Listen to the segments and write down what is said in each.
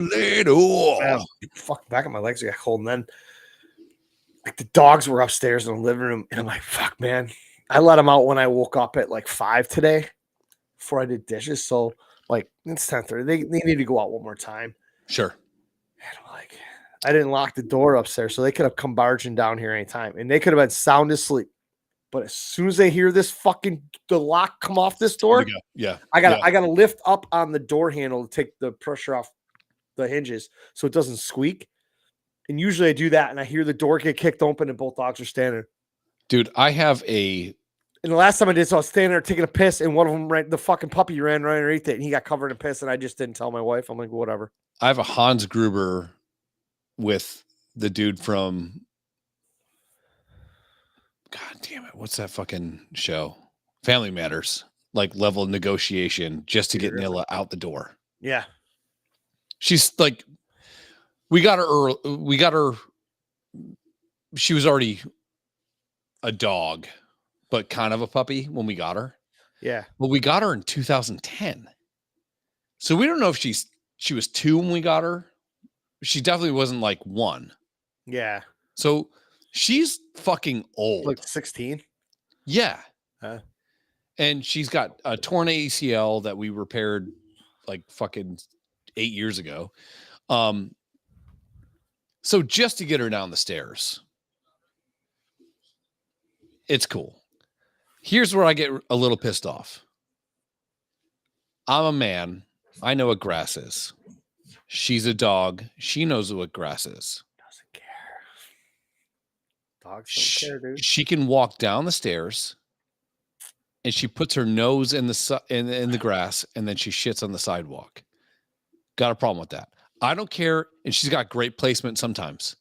Little. Fuck, back of my legs got cold. And then like the dogs were upstairs in the living room. And I'm like, fuck, man. I let them out when I woke up at like 5 today before I did dishes. So like it's 10:30. They need to go out one more time. Sure. And I'm like, I didn't lock the door upstairs, so they could have come barging down here anytime. And they could have been sound asleep. But as soon as they hear this the lock come off this door, yeah, I gotta lift up on the door handle to take the pressure off the hinges so it doesn't squeak. And usually I do that, and I hear the door get kicked open, and both dogs are standing. Dude, I have a. And the last time I did, so I was standing there taking a piss, and one of them the fucking puppy ran right underneath it, and he got covered in piss, and I just didn't tell my wife. I'm like, whatever. I have a Hans Gruber with the dude from. God damn it! What's that fucking show? Family Matters, like level of negotiation just to get Nilla out the door. Yeah, she's like, we got her early. We got her. She was already a dog, but kind of a puppy when we got her. Yeah. Well, we got her in 2010, so we don't know if she was 2 when we got her. She definitely wasn't like 1. Yeah. So. She's fucking old. Like 16? Yeah. And she's got a torn ACL that we repaired like fucking 8 years ago. So just to get her down the stairs, it's cool. Here's where I get a little pissed off. I'm a man. I know what grass is. She's a dog. She knows what grass is. Dogs don't care, dude. She can walk down the stairs, and she puts her nose in the grass, and then she shits on the sidewalk. Got a problem with that. I don't care, and she's got great placement sometimes.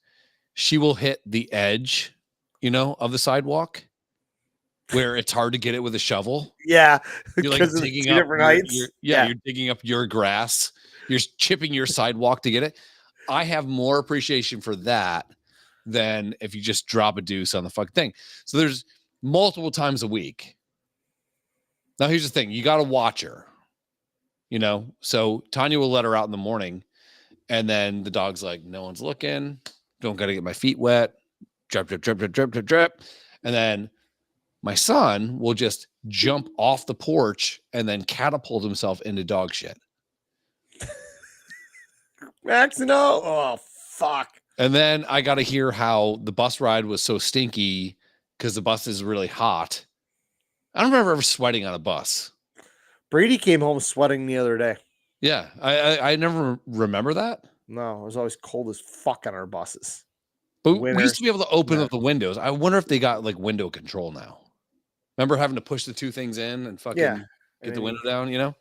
She will hit the edge, of the sidewalk where it's hard to get it with a shovel. Yeah, you're like digging up you're digging up your grass. You're chipping your sidewalk to get it. I have more appreciation for that than if you just drop a deuce on the fucking thing. So there's multiple times a week. Now here's the thing. You got to watch her, So Tanya will let her out in the morning, and then the dog's like, no one's looking. Don't got to get my feet wet. Drip, drip, drip, drip, drip, drip, drip. And then my son will just jump off the porch and then catapult himself into dog shit. Max, no. Oh, fuck. And then I got to hear how the bus ride was so stinky because the bus is really hot. I don't remember ever sweating on a bus. Brady came home sweating the other day. Yeah, I never remember that. No, it was always cold as fuck on our buses. But we used to be able to open up the windows. I wonder if they got like window control now. Remember having to push the 2 things in and fucking get the window down,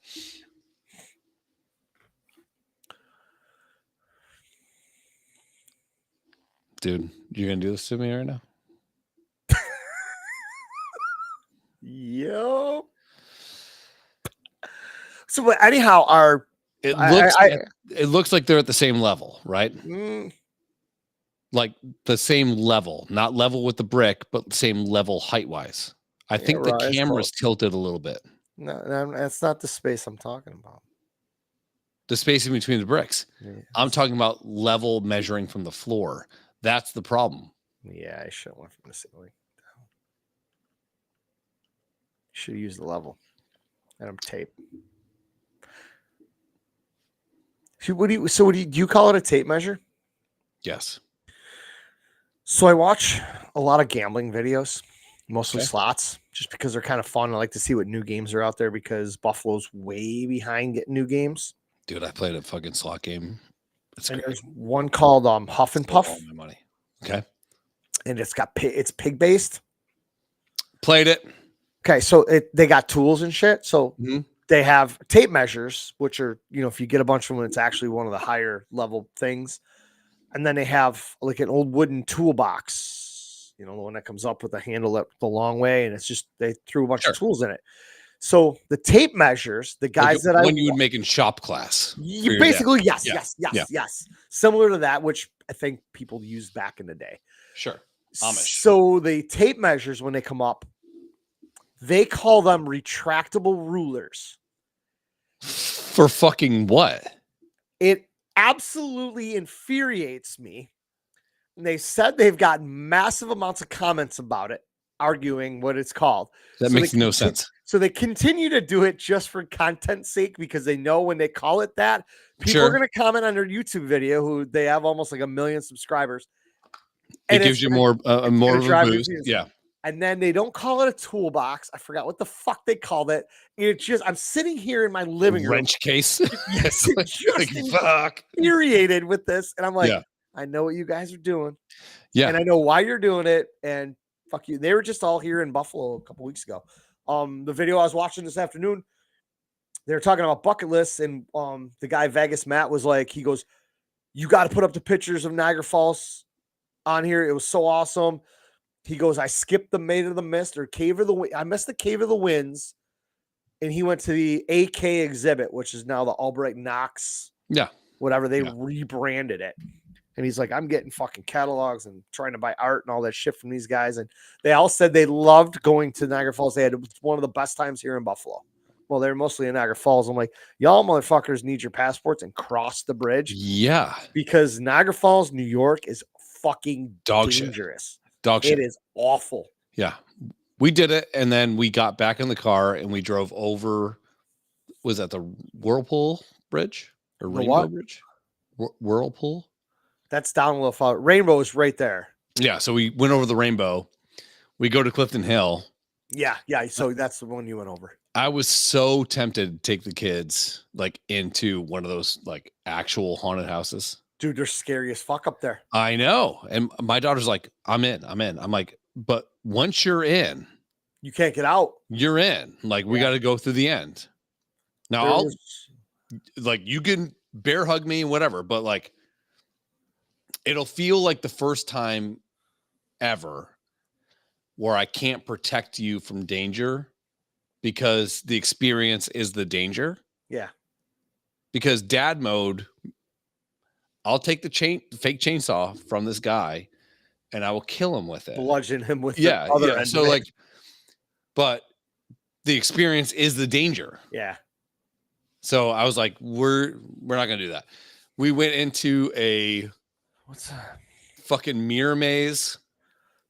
Dude, you're going to do this to me right now? Yo. So anyhow, it looks like they're at the same level, right? Like the same level, not level with the brick, but same level height-wise. I think the camera's tilted a little bit. No, that's not the space I'm talking about. The space in between the bricks. Yeah, I'm talking about level measuring from the floor. That's the problem. Yeah, I should have went from the ceiling down. Should have used the level. And I'm tape. Do you call it a tape measure? Yes. So I watch a lot of gambling videos, mostly slots, just because they're kind of fun. I like to see what new games are out there because Buffalo's way behind getting new games. Dude, I played a fucking slot game. And there's one called Huff and Puff. All my money. Okay. And it's pig based. Played it. Okay, so they got tools and shit. So they have tape measures, which are, if you get a bunch of them, it's actually one of the higher level things. And then they have like an old wooden toolbox, the one that comes up with a handle up the long way. And it's just, they threw a bunch of tools in it. So the tape measures, the guys like when you would make in shop class. Basically, yes. Similar to that, which I think people used back in the day. Sure. Amish. So the tape measures, when they come up, they call them retractable rulers. For fucking what? absolutely infuriates me. And they said they've gotten massive amounts of comments about it, arguing what it's called. That makes no sense. So they continue to do it just for content's sake, because they know when they call it that, people are going to comment on their YouTube video, who they have almost like 1 million subscribers. And it gives you more of a boost. Yeah. And then they don't call it a toolbox. I forgot what the fuck they called it. It's just, I'm sitting here in my living room. Wrench case. Yes, just fuck. Infuriated with this. And I'm like, I know what you guys are doing. Yeah. And I know why you're doing it. And fuck you. They were just all here in Buffalo a couple weeks ago. The video I was watching this afternoon, they were talking about bucket lists. And the guy, Vegas Matt, was like, he goes, you got to put up the pictures of Niagara Falls on here. It was so awesome. He goes, I skipped the Maid of the Mist or Cave of the Wind. I missed the Cave of the Winds. And he went to the AK exhibit, which is now the Albright Knox. Yeah. Whatever. They rebranded it. And he's like, I'm getting fucking catalogs and trying to buy art and all that shit from these guys. And they all said they loved going to Niagara Falls. It was one of the best times here in Buffalo. Well, they're mostly in Niagara Falls. I'm like, y'all motherfuckers need your passports and cross the bridge. Yeah. Because Niagara Falls, New York is fucking dangerous. Dog shit. It is awful. Yeah. We did it, and then we got back in the car and we drove over. Was that the Whirlpool Bridge or Rainbow Bridge? Whirlpool? That's down a little far. Rainbow is right there. Yeah. So we went over the Rainbow. We go to Clifton Hill. Yeah. So that's the one you went over. I was so tempted to take the kids like into one of those like actual haunted houses. Dude, they're scary as fuck up there. I know. And my daughter's like, I'm in. I'm like, but once you're in, you can't get out. You're in. Like, we got to go through the end. Now, like, you can bear hug me, whatever, but like, it'll feel like the first time ever where I can't protect you from danger because the experience is the danger. Yeah. Because dad mode, I'll take the fake chainsaw from this guy and I will kill him with it. Bludgeon him with the other end. So like, but the experience is the danger. Yeah. So I was like, we're not going to do that. We went into what's that? Fucking mirror maze.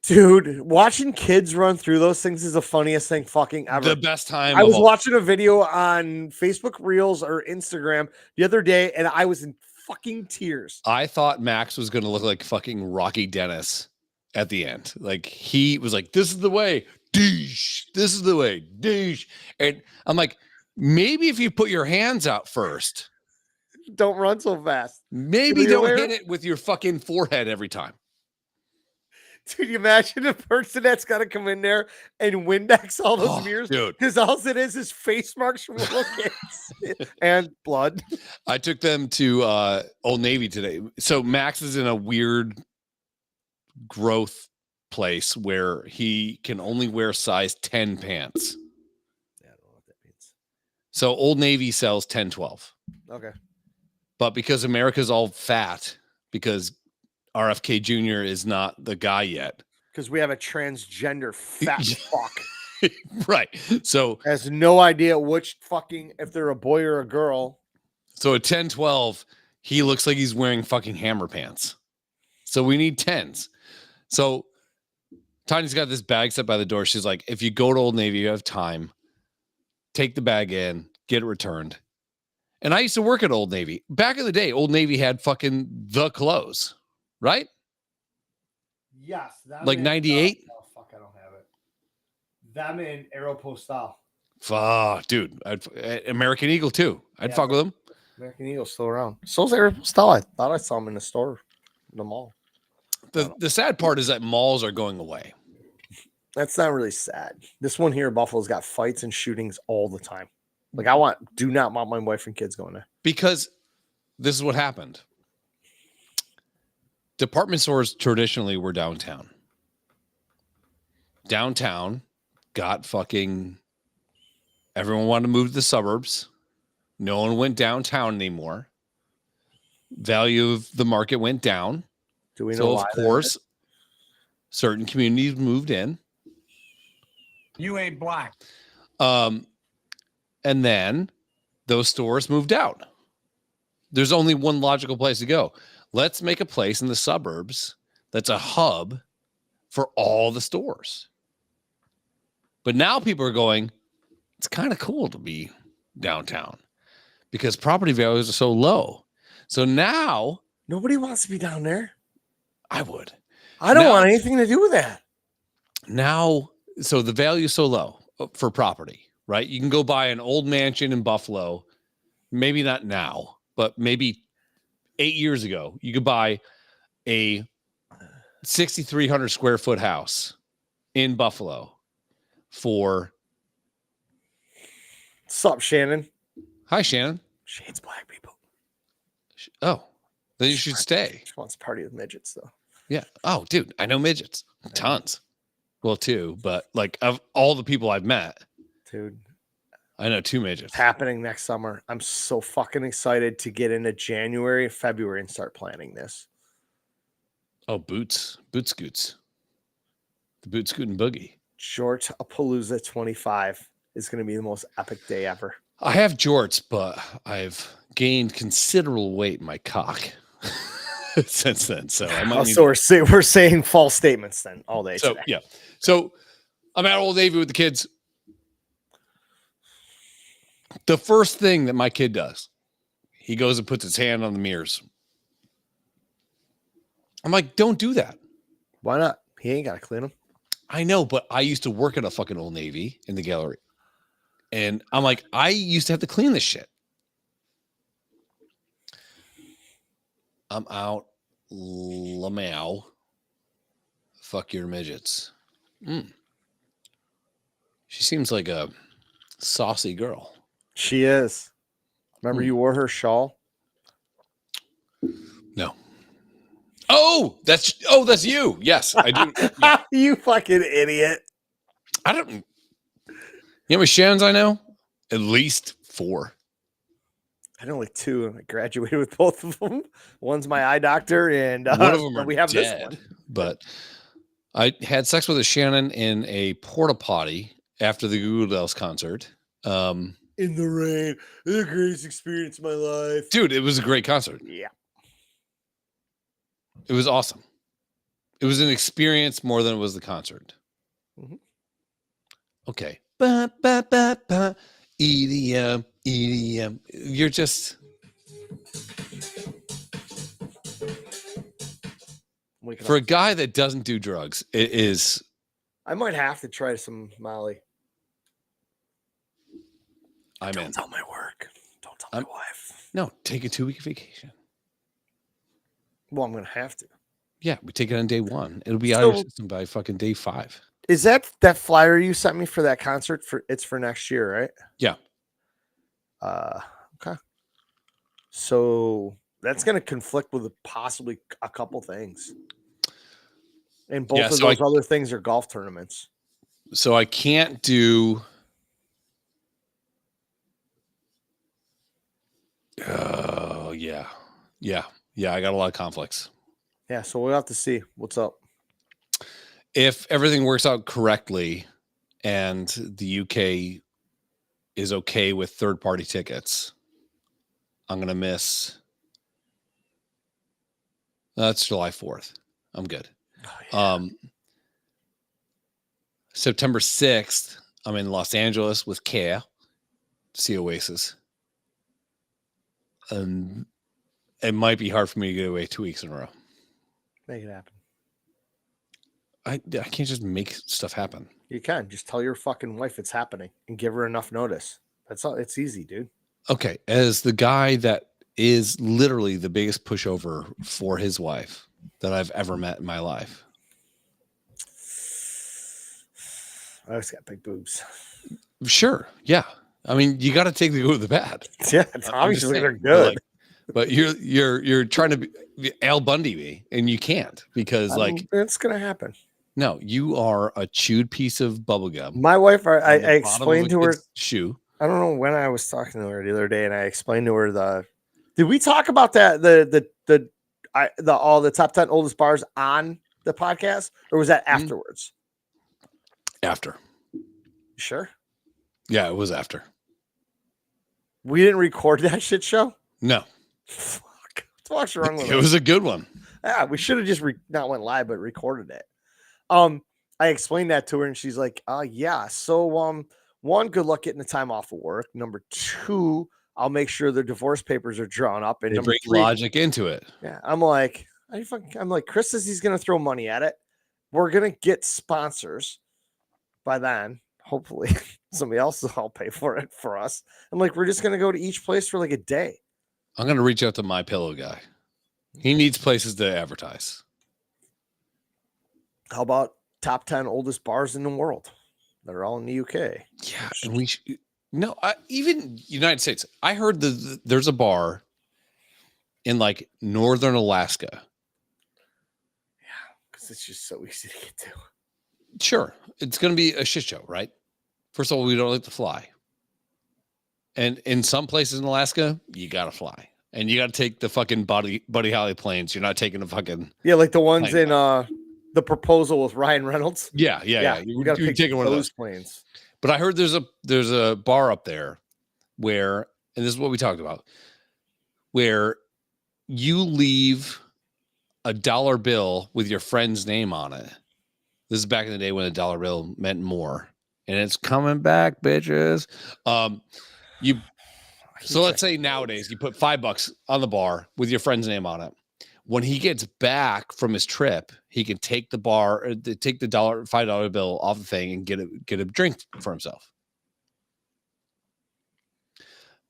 Dude, watching kids run through those things is the funniest thing fucking ever. The best time. I was watching a video on Facebook Reels or Instagram the other day, and I was in fucking tears. I thought Max was going to look like fucking Rocky Dennis at the end. Like, he was like, this is the way. Deesh. This is the way. Deesh. And I'm like, maybe if you put your hands out first. Don't run so fast. Maybe don't hit it with your fucking forehead every time. Dude, you imagine a person that's got to come in there and Windex all those mirrors? Dude. Because all it is face marks from little kids and blood. I took them to Old Navy today. So Max is in a weird growth place where he can only wear size 10 pants. Yeah, I don't know what that means. So Old Navy sells 10, 12. Okay. But because America's all fat, because RFK Jr. is not the guy yet. Because we have a transgender fat fuck. Right. So has no idea which fucking, if they're a boy or a girl. So at 10, 12, he looks like he's wearing fucking hammer pants. So we need 10s. So Tanya's got this bag set by the door. She's like, if you go to Old Navy, you have time, take the bag in, get it returned. And I used to work at Old Navy. Back in the day, Old Navy had fucking the clothes, right? Yes. Like 98? Oh, fuck, I don't have it. Them in Aeropostale. Fuck, dude. American Eagle, too. I'd fuck with them. American Eagle's still around. So's Aeropostale. I thought I saw them in the store, in the mall. The sad part is that malls are going away. That's not really sad. This one here in Buffalo's got fights and shootings all the time. Like, do not want my wife and kids going there. Because this is what happened. Department stores traditionally were downtown. Downtown got fucking... Everyone wanted to move to the suburbs. No one went downtown anymore. Value of the market went down. Do we know why? Of course, certain communities moved in. You ain't black. And then those stores moved out. There's only one logical place to go. Let's make a place in the suburbs that's a hub for all the stores. But now people are going, it's kind of cool to be downtown because property values are so low. So now nobody wants to be down there. I would. I don't want anything to do with that. Now, so the value is so low for property, right? You can go buy an old mansion in Buffalo. Maybe not now, but maybe 8 years ago, you could buy a 6,300 square foot house in Buffalo for. What's up, Shannon? Hi, Shannon. She hates black people. Oh, then you should stay. She wants to party with midgets, though. Yeah. Oh, dude, I know midgets. Tons. Well, 2, but like of all the people I've met, dude, I know 2 midgets. It's happening next summer. I'm so fucking excited to get into January, February, and start planning this. Oh, boot scoots. The boot scoot and boogie. Jortapalooza 25 is going to be the most epic day ever. I have jorts, but I've gained considerable weight in my cock since then. So I might we're saying false statements then all day. So today. Yeah. So I'm at Old Navy with the kids. The first thing that my kid does, he goes and puts his hand on the mirrors. I'm like, don't do that. Why not? He ain't got to clean them. I know, but I used to work at a fucking Old Navy in the gallery. And I'm like, I used to have to clean this shit. I'm out. Lamau. Fuck your midgets. She seems like a saucy girl. She is. Remember you wore her shawl? No. Oh, that's you. Yes, I do. Yeah. You fucking idiot. I don't. You know how many Shannons I know? At least 4. I know like 2, and I graduated with both of them. One's my eye doctor, and one of them are we have dead. This one. But I had sex with a Shannon in a porta potty after the Goo Goo Dolls concert. In the rain, the greatest experience of my life, dude. It was a great concert. Yeah, it was awesome. It was an experience more than it was the concert. Mm-hmm. Okay. Ba, ba, ba, ba. EDM. You're just. For a guy that doesn't do drugs, it is. I might have to try some Molly. Don't tell my work. Don't tell my wife. No, take a 2-week vacation. Well, I'm going to have to. Yeah, we take it on day 1. It'll be out of your system by fucking day 5. Is that flyer you sent me for that concert? It's for next year, right? Yeah. Okay. So that's going to conflict with possibly a couple things. And both of those other things are golf tournaments. So I can't do. Oh, yeah. I got a lot of conflicts. Yeah, so we'll have to see what's up. If everything works out correctly and the UK is okay with third-party tickets, I'm going to miss. That's July 4th. I'm good. Oh, yeah. September 6th, I'm in Los Angeles with Kea to see Oasis. It might be hard for me to get away 2 weeks in a row. Make it happen. I can't just make stuff happen. You can. Just tell your fucking wife it's happening and give her enough notice. That's all. It's easy, dude. Okay. As the guy that is literally the biggest pushover for his wife that I've ever met in my life. I always got big boobs. Sure. Yeah. I mean, you got to take the good with the bad. Yeah. Obviously they're good. But you're trying to be Al Bundy me, and you can't because it's gonna happen. No, you are a chewed piece of bubble gum. My wife, I explained to her shoe. I don't know when I was talking to her the other day, and I explained to her did we talk about that all the top 10 oldest bars on the podcast, or was that afterwards? After. Sure. Yeah, it was after. We didn't record that shit show. No. Fuck. What's wrong with it? Was a good one. Yeah, we should have just not went live, but recorded it. I explained that to her, and she's like, yeah. So, one, good luck getting the time off of work. Number two, I'll make sure the divorce papers are drawn up. And they number bring three, logic into it. Yeah, I'm like, Chris says he's gonna throw money at it. We're gonna get sponsors by then. Hopefully, somebody else will pay for it for us. I'm like, we're just gonna go to each place for like a day. I'm gonna reach out to My Pillow guy. He needs places to advertise. How about top 10 oldest bars in the world? They're all in the UK. Yeah, and we even United States. I heard there's a bar in like northern Alaska. Yeah, because it's just so easy to get to. Sure, it's going to be a shit show, right? First of all, we don't like to fly, and in some places in Alaska, you got to fly, and you got to take the fucking Buddy Holly planes. You're not taking the fucking like the ones in The Proposal with Ryan Reynolds. Yeah. You got to take one of those planes. But I heard there's a bar up there where, and this is what we talked about, where you leave a $1 bill with your friend's name on it. This is back in the day when $1 bill meant more, and it's coming back, bitches. So let's say nowadays you put $5 on the bar with your friend's name on it. When he gets back from his trip, he can take the $5 bill off the thing and get a drink for himself.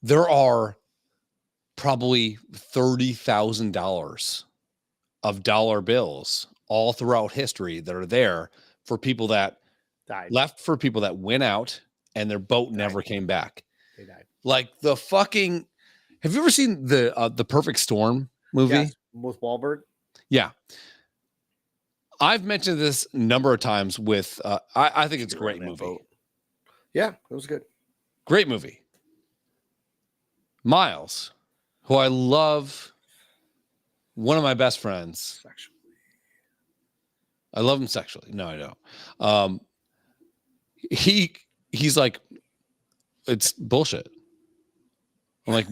There are probably $30,000 of $1 bills all throughout history that are there for people that died, left, for people that went out and their boat never came back. They died. Like the fucking. Have you ever seen the Perfect Storm movie? Yes, with Wahlberg? Yeah. I've mentioned this a number of times with I think it's a great movie. Boat. Yeah, it was good. Great movie. Miles, who I love, one of my best friends. Sexually. I love him sexually. No, I don't. He's like, it's bullshit. I'm like,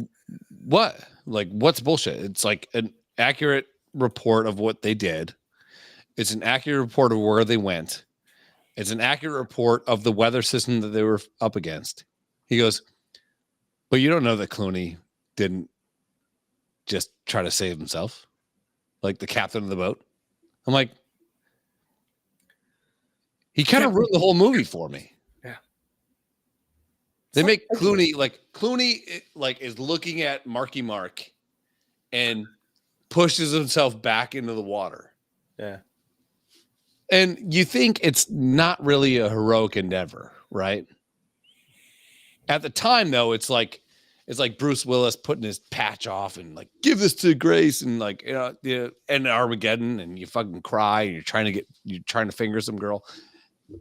what? Like, what's bullshit? It's like an accurate report of what they did. It's an accurate report of where they went. It's an accurate report of the weather system that they were up against. He goes, but you don't know that Clooney didn't just try to save himself, like the captain of the boat. I'm like, he kind of ruined the whole movie for me. Yeah. They make Clooney is looking at Marky Mark and pushes himself back into the water. Yeah. And you think it's not really a heroic endeavor, right? At the time, though, it's like Bruce Willis putting his patch off and like, give this to Grace, and like, and Armageddon, and you fucking cry and you're trying to finger some girl.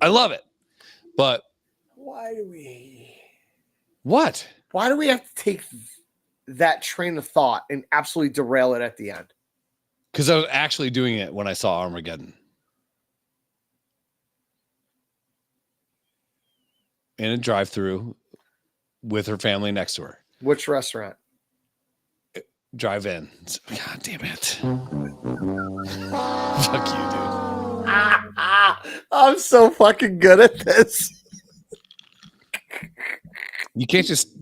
I love it. But why do we have to take that train of thought and absolutely derail it at the end? Because I was actually doing it when I saw Armageddon. In a drive-through with her family next to her. Which restaurant? Drive-in. God damn it. Fuck you, dude. I'm so fucking good at this. You can't just.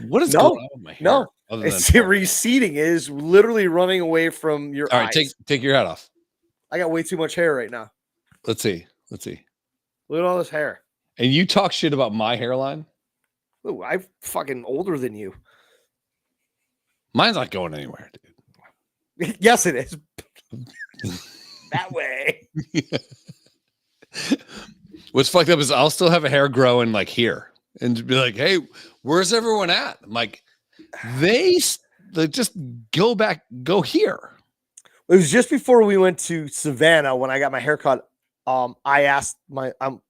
What is going on with my hair? No, it's receding. It is literally running away from your eyes. All right, take your hat off. I got way too much hair right now. Let's see. Look at all this hair. And you talk shit about my hairline? Ooh, I'm fucking older than you. Mine's not going anywhere, dude. Yes, it is. That way. What's fucked up is I'll still have a hair growing like here and be like, hey, where's everyone at? I'm like, they just go here. It was just before we went to Savannah when I got my hair cut. I asked the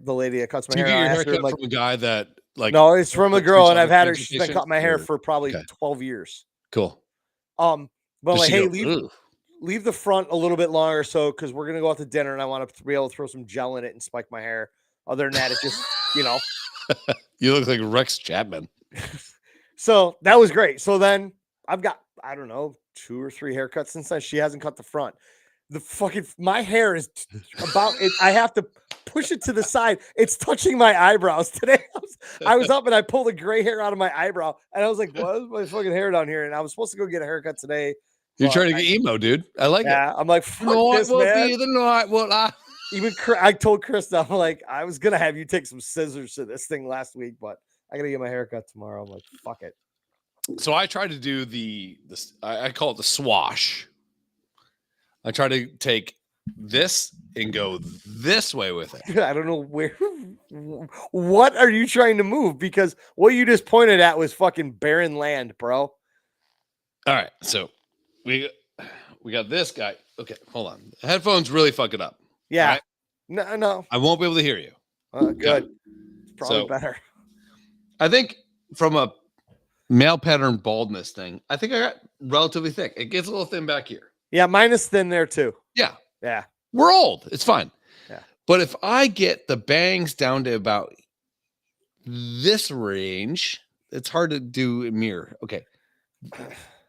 lady that cuts my hair. You get your hair cut from a guy that like. No, it's from a girl, and I've had her. She's been cutting my hair for probably 12 years. Cool. But like, hey, leave the front a little bit longer, so because we're gonna go out to dinner, and I want to be able to throw some gel in it and spike my hair. Other than that, it just You look like Rex Chapman. So that was great. So then I've got I don't know, 2 or 3 haircuts since then. She hasn't cut the front. My hair is about it. I have to push it to the side. It's touching my eyebrows today. I was up and I pulled the gray hair out of my eyebrow and I was like, what is my fucking hair down here? And I was supposed to go get a haircut today. You're trying to get emo, dude. I like it. Yeah, I'm like, fuck this, man. Even I told Chris, I'm like, I was gonna have you take some scissors to this thing last week, but I gotta get my haircut tomorrow. I'm like, fuck it. So I try to do I call it the swash. I try to take this and go this way with it. I don't know what are you trying to move? Because what you just pointed at was fucking barren land, bro. All right, so we got this guy. Okay, hold on. The headphones really fuck it up. Yeah. Right? No. I won't be able to hear you. Good. Okay. Probably better. I think from a male pattern baldness thing, I think I got relatively thick. It gets a little thin back here. Yeah, mine is thin there too. Yeah. Yeah. We're old. It's fine. Yeah. But if I get the bangs down to about this range, it's hard to do a mirror. Okay.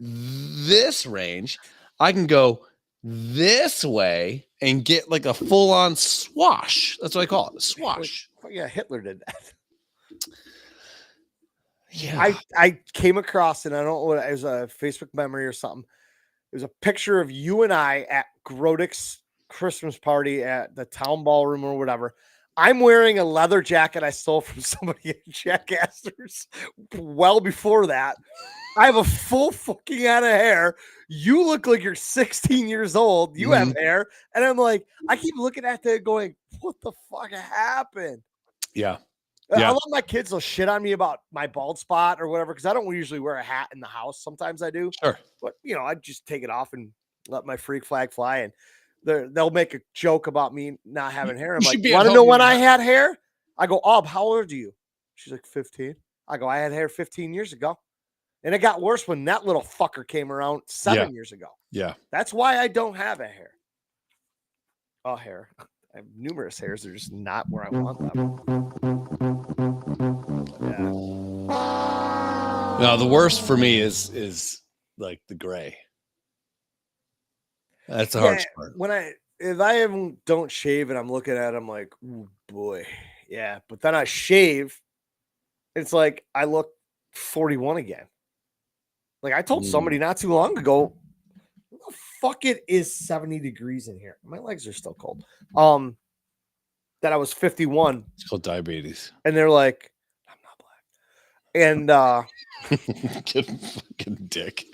This range, I can go this way and get like a full-on swash. That's what I call it. A swash. Yeah, Hitler did that. Yeah. I came across, and I don't know what it was, a Facebook memory or something. It was a picture of you and I at Grodek's Christmas party at the town ballroom or whatever. I'm wearing a leather jacket I stole from somebody at Jackassers well before that. I have a full fucking head of hair. You look like you're 16 years old. You have hair. And I'm like, I keep looking at that going, what the fuck happened? Yeah. I love my kids. They'll shit on me about my bald spot or whatever, because I don't usually wear a hat in the house. Sometimes I do. Sure. But, I just take it off and let my freak flag fly. And they'll make a joke about me not having hair. I'm like, want to know when I had hair? I go, how old are you? She's like, 15. I go, I had hair 15 years ago. And it got worse when that little fucker came around 7 years ago. Yeah. That's why I don't have a hair. Hair. I have numerous hairs. They're just not where I want them. Yeah. No, the worst for me is like the gray. That's the hardest part. If I don't shave and I'm looking at it, I'm like, oh boy. Yeah. But then I shave. It's like I look 41 again. Like I told somebody not too long ago, the fuck it is 70 degrees in here. My legs are still cold. That I was 51. It's called diabetes. And they're like, I'm not black. And fucking dick.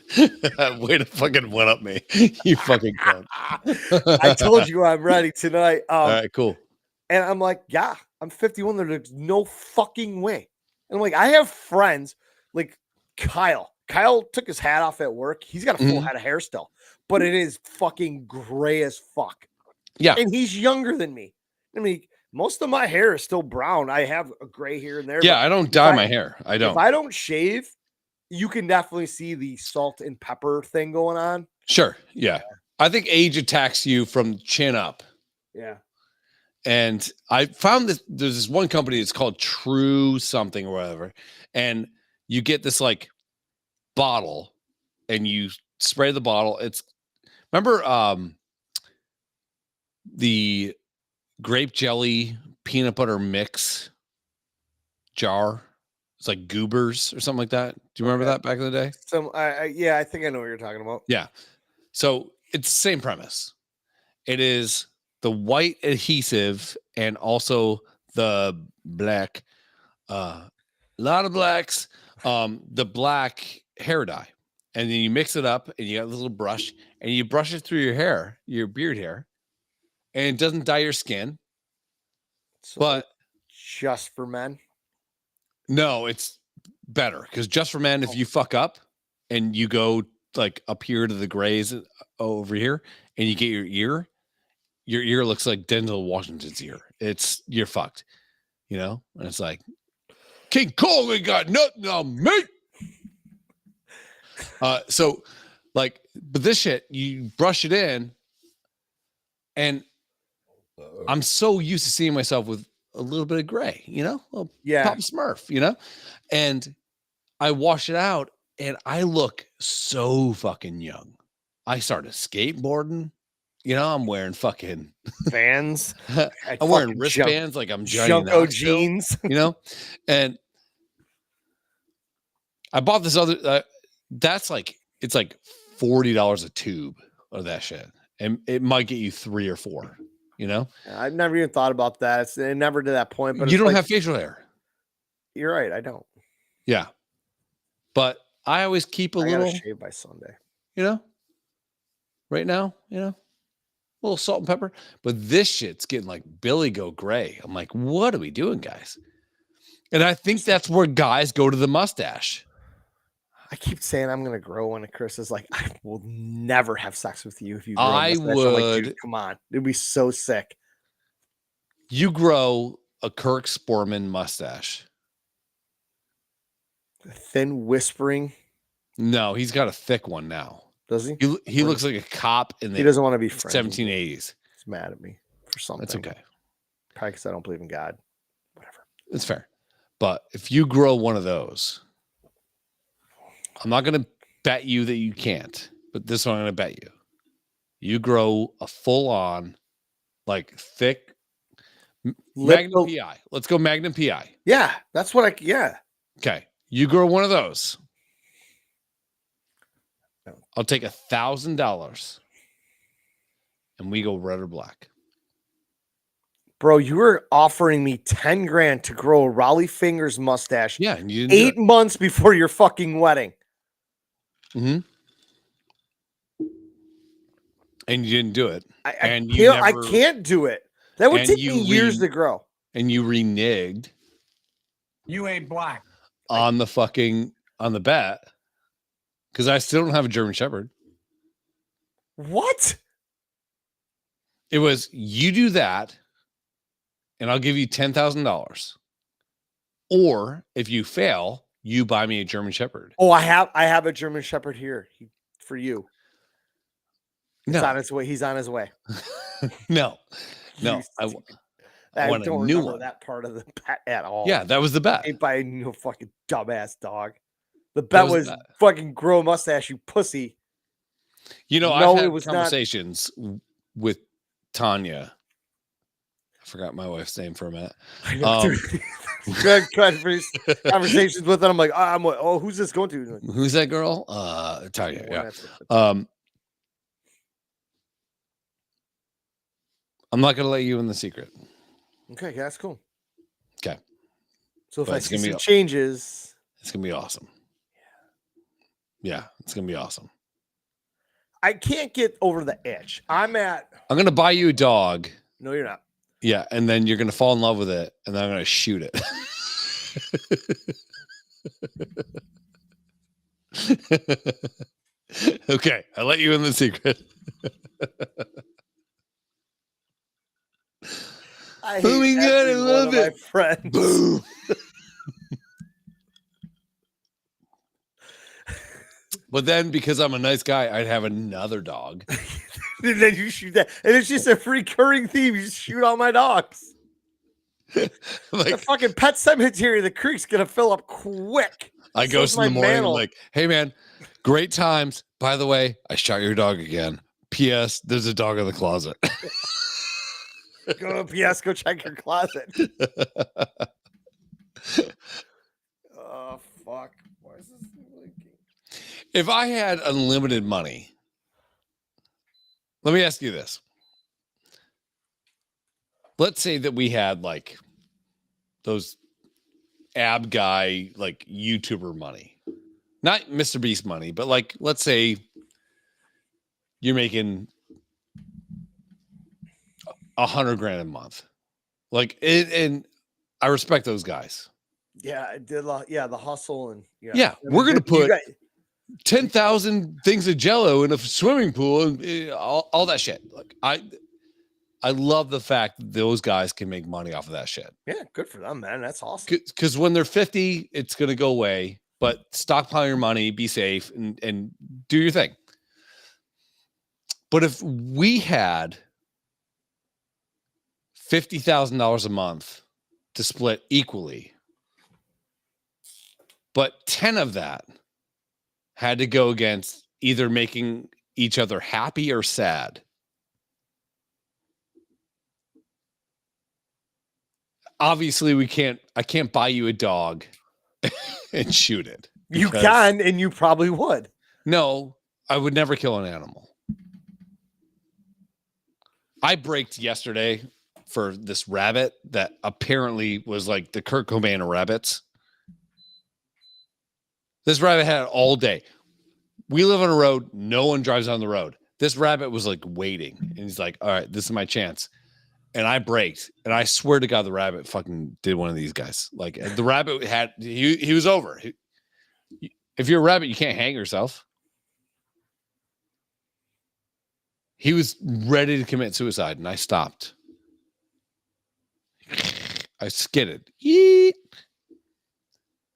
Way to fucking one up me. You fucking cunt. I told you I'm ready tonight. All right, cool. And I'm like, yeah, I'm 51. There's no fucking way. And I'm like, I have friends like Kyle. Kyle took his hat off at work. He's got a full head of hair still, but it is fucking gray as fuck. Yeah. And he's younger than me. I mean, most of my hair is still brown. I have a gray here and there. Yeah, I don't dye my hair. I don't. If I don't shave, you can definitely see the salt and pepper thing going on. Sure. Yeah. I think age attacks you from chin up. Yeah. And I found that there's this one company, it's called True something or whatever. And you get this like bottle and you spray the bottle. Remember the grape jelly peanut butter mix jar? It's like Goobers or something like that. Do you remember that back in the day? Yeah, I think I know what you're talking about. Yeah. So it's the same premise. It is the white adhesive and also the black, a lot of blacks, the black hair dye. And then you mix it up and you got a little brush and you brush it through your hair, your beard hair, and it doesn't dye your skin. So but just for men? No, it's better because just for men, if you fuck up and you go like up here to the grays over here and you get your ear looks like Denzel Washington's ear. You're fucked, and it's like King Kong ain't got nothing on me. So like, but this shit, you brush it in and I'm so used to seeing myself with a little bit of gray, Pop Smurf, and I wash it out And I look so fucking young. I started skateboarding. I'm wearing fucking Vans. I'm wearing wristbands like I'm Johnny Junko Knoxville, jeans. And I bought this other. That's like it's like $40 a tube of that shit, and it might get you 3 or 4. I've never even thought about that. It never to that point. But you don't have facial hair. You're right. I don't. Yeah, but I always keep a little. Shave by Sunday. Right now, a little salt and pepper. But this shit's getting like Billy Go Gray. I'm like, what are we doing, guys? And I think that's where guys go to the mustache. I keep saying I'm gonna grow one, and Chris is like, I will never have sex with you if you grow I a mustache. would. I'm like, dude, come on, it'd be so sick. You grow a Kirk Sporman mustache. Thin whispering. No, he's got a thick one now. Does he? He looks like a cop in the he doesn't want to be friends 1780s. He's mad at me for something. That's okay. Probably because I don't believe in God. Whatever. It's fair. But if you grow one of those, I'm not going to bet you that you can't, but this one I'm going to bet you. You grow a full-on, like thick Magnum PI. Let's go Magnum PI. Yeah, that's what yeah. Okay. You grow one of those. I'll take $1,000 and we go red or black. Bro, you were offering me 10 grand to grow a Raleigh Fingers mustache. Yeah, and you didn't 8 months before your fucking wedding. Mm-hmm. And you didn't do it. I can't do it. That would take me years to grow. And you reneged. You ain't black. On the bet. Because I still don't have a German Shepherd. What? It was, you do that, and I'll give you $10,000. Or if you fail, you buy me a German Shepherd. Oh, I have a German Shepherd here for you. It's on its way. He's on his way. No. I want a new one. That part of the bet at all. Yeah, that was the bet. Ain't buying no fucking dumbass dog. The bet was fucking grow a mustache, you pussy. I've had conversations with Tanya. I forgot my wife's name for a minute. Conversations with her. I'm like, who's this going to? Who's that girl? Tanya. Yeah. I'm not going to let you in the secret. Okay, that's cool. Okay. So if I see some changes, it's going to be awesome. Yeah, it's going to be awesome. I can't get over the itch. I'm going to buy you a dog. No, you're not. Yeah, and then you're going to fall in love with it, and then I'm going to shoot it. Okay, I let you in the secret. I love it. My friends. Boom. But then, because I'm a nice guy, I'd have another dog. And then you shoot that. And it's just a recurring theme. You just shoot all my dogs. The fucking pet cemetery, the creek's going to fill up quick. I go in the morning like, hey, man, great times. By the way, I shot your dog again. P.S. There's a dog in the closet. Go to P.S. Go check your closet. Oh, fuck. Why is this blinking? If I had unlimited money, let me ask you this. Let's say that we had like those ab guy, like YouTuber money, not Mr. Beast money, but like, let's say you're making $100,000 a month. Like, and I respect those guys. Yeah, I did. The hustle and we're gonna put 10,000 things of Jello in a swimming pool and all that shit. Like, I love the fact that those guys can make money off of that shit. Yeah, good for them, man. That's awesome. Because when they're 50, it's gonna go away. But stockpile your money, be safe, and do your thing. But if we had $50,000 a month to split equally, but 10 of that had to go against either making each other happy or sad, obviously I can't buy you a dog and shoot it. You can, and you probably would. No, I would never kill an animal. I braked yesterday for this rabbit that apparently was like the Kurt Cobain of rabbits. This rabbit had it all day. We live on a road. No one drives on the road. This rabbit was like waiting. And he's like, all right, this is my chance. And I braked. And I swear to God, the rabbit fucking did one of these guys. Like the rabbit he was over. If you're a rabbit, you can't hang yourself. He was ready to commit suicide, and I stopped. I skidded. Yeet.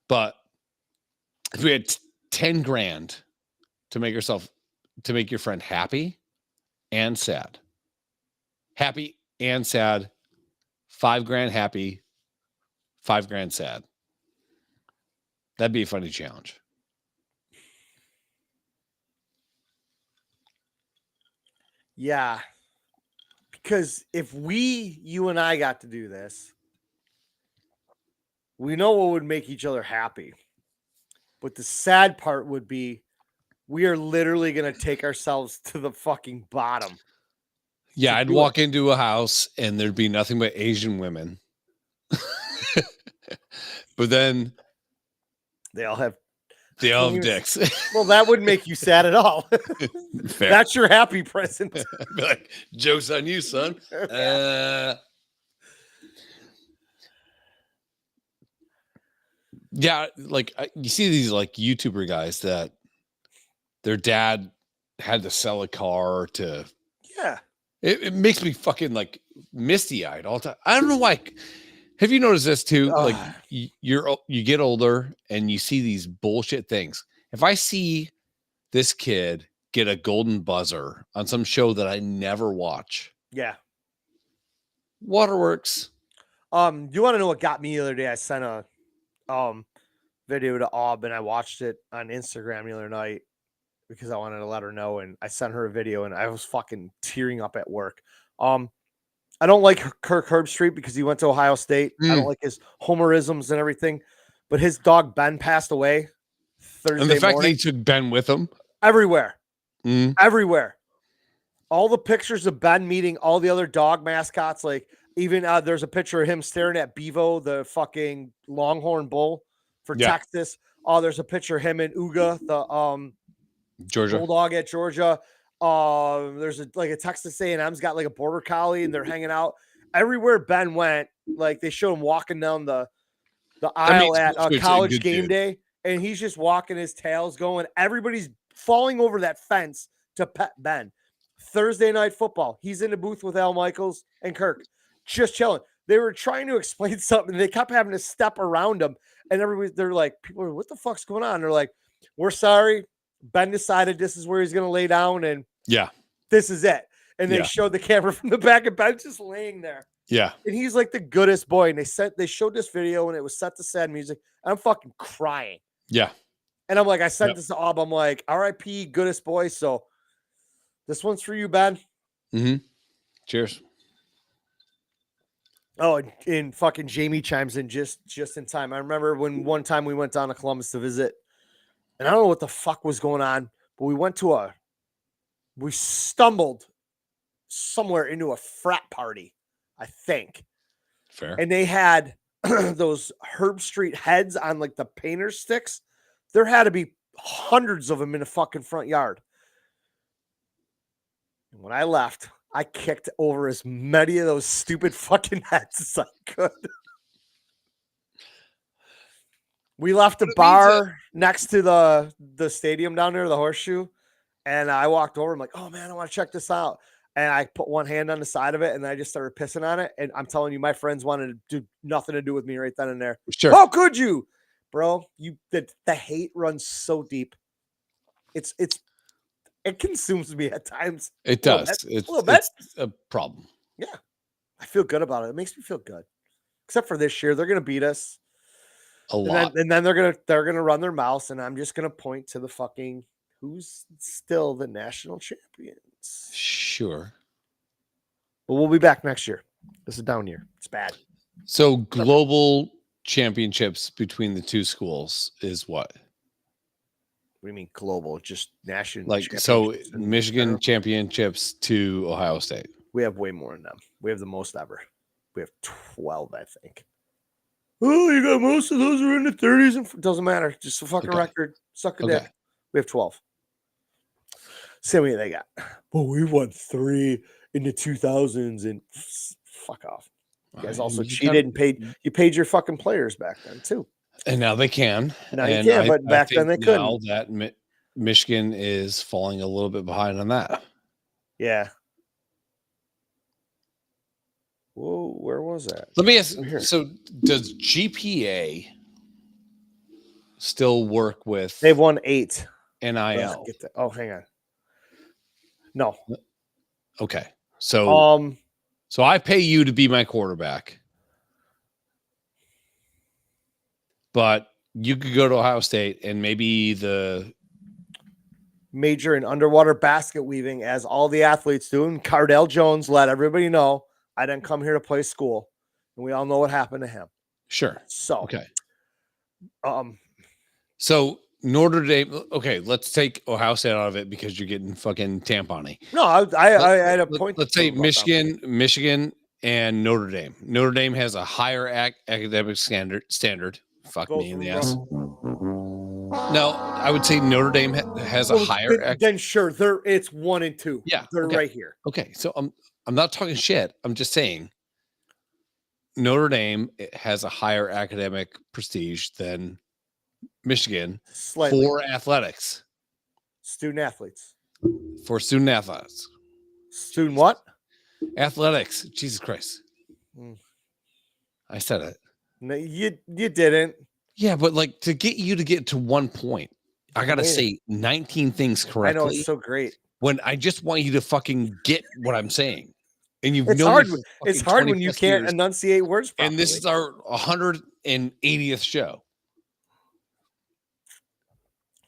But if we had 10 grand to make your friend happy and sad, 5 grand happy, 5 grand sad. That'd be a funny challenge. Yeah. Because if you and I got to do this, we know what would make each other happy. But the sad part would be we are literally going to take ourselves to the fucking bottom. Yeah, I'd walk into a house and thered be nothing but Asian women. But then they all have dicks. Well, that wouldn't make you sad at all. That's your happy present. Be like, joke's on you, son. Yeah, like you see these like YouTuber guys that their dad had to sell a car to. Yeah. It makes me fucking like misty-eyed all the time. I don't know why. Have you noticed this too? Like you get older and you see these bullshit things. If I see this kid get a golden buzzer on some show that I never watch. Yeah. Waterworks. You want to know what got me the other day? I sent a video to Aub and I watched it on Instagram the other night because I wanted to let her know, and I sent her a video and I was fucking tearing up at work. I don't like Kirk Herbstreit because he went to Ohio State. I don't like his homerisms and everything, but his dog Ben passed away Thursday And the fact morning. that he took Ben with him Everywhere. Everywhere. All the pictures of Ben meeting all the other dog mascots, like even there's a picture of him staring at Bevo, the fucking Longhorn bull for Texas. Oh, there's a picture of him and Uga, the Georgia bulldog at Georgia. There's a Texas A&M's got like a border collie and they're hanging out everywhere. Ben went, like they showed him walking down the aisle at college game day, and he's just walking, his tail's going. Everybody's falling over that fence to pet Ben. Thursday night football, he's in the booth with Al Michaels and Kirk, just chilling. They were trying to explain something. They kept having to step around him, and they're like, people are, what the fuck's going on? They're like, we're sorry. Ben decided this is where he's going to lay down, and this is it. And they showed the camera from the back, and Ben's just laying there. Yeah. And he's like the goodest boy. And they showed this video, and it was set to sad music. I'm fucking crying. Yeah. And I'm like, I sent this to Aub. I'm like, R.I.P. goodest boy. So this one's for you, Ben. Cheers. Oh, and fucking Jamie chimes in just in time. I remember when one time we went down to Columbus to visit, and I don't know what the fuck was going on, but we stumbled somewhere into a frat party, I think. Fair. And they had those Herbstreit heads on like the painter sticks. There had to be hundreds of them in the fucking front yard. And when I left, I kicked over as many of those stupid fucking heads as I could. We left a bar next to the stadium down there, the Horseshoe, and I walked over. I'm like, oh man, I want to check this out. And I put one hand on the side of it, and then I just started pissing on it. And I'm telling you, my friends wanted to do nothing to do with me right then and there. Sure. How could you, bro? The hate runs so deep. It consumes me at times. It does. It's a problem. Yeah. I feel good about it. It makes me feel good. Except for this year. They're going to beat us. A lot. And then they're gonna run their mouths, and I'm just gonna point to the fucking who's still the national champions. Sure. But we'll be back next year. This is a down year. It's bad. So global championships between the two schools is what? What do you mean global? Just national. Like, so Michigan championships to Ohio State. We have way more than them. We have the most ever. We have 12, I think. Oh, you got most of those are in the 30s. And doesn't matter. Just a fucking record. Suck a dick. We have 12. See how many they got. Well, we won 3 in the 2000s and fuck off. You guys also cheated and paid your fucking players back then too. And now they can. Now you can, but back then they couldn't. Now that Michigan is falling a little bit behind on that. Yeah. Whoa, where was that? Let me ask. So, does GPA still work with? They've won 8 NIL. Oh, hang on. No. Okay. So, so I pay you to be my quarterback, but you could go to Ohio State and maybe the major in underwater basket weaving, as all the athletes do. And Cardell Jones let everybody know, I didn't come here to play school, and we all know what happened to him. Sure. So okay. So Notre Dame. Okay, let's take Ohio State out of it because you're getting fucking tampon-y. No, I had a point. Let's say Michigan, and Notre Dame. Notre Dame has a higher academic standard. Fuck me in the ass. No, I would say Notre Dame has a higher. Then sure, it's 1 and 2. Yeah, they're right here. Okay, so I'm not talking shit. I'm just saying Notre Dame has a higher academic prestige than Michigan for athletics. Student athletes. For student athletes. Student what? Athletics. Jesus Christ. I said it. No, you didn't. Yeah, but like to get to 1 point, I gotta say 19 things correctly. I know, it's so great. When I just want you to fucking get what I'm saying. And it's hard. It's hard when you can't enunciate words properly. And this is our 180th show.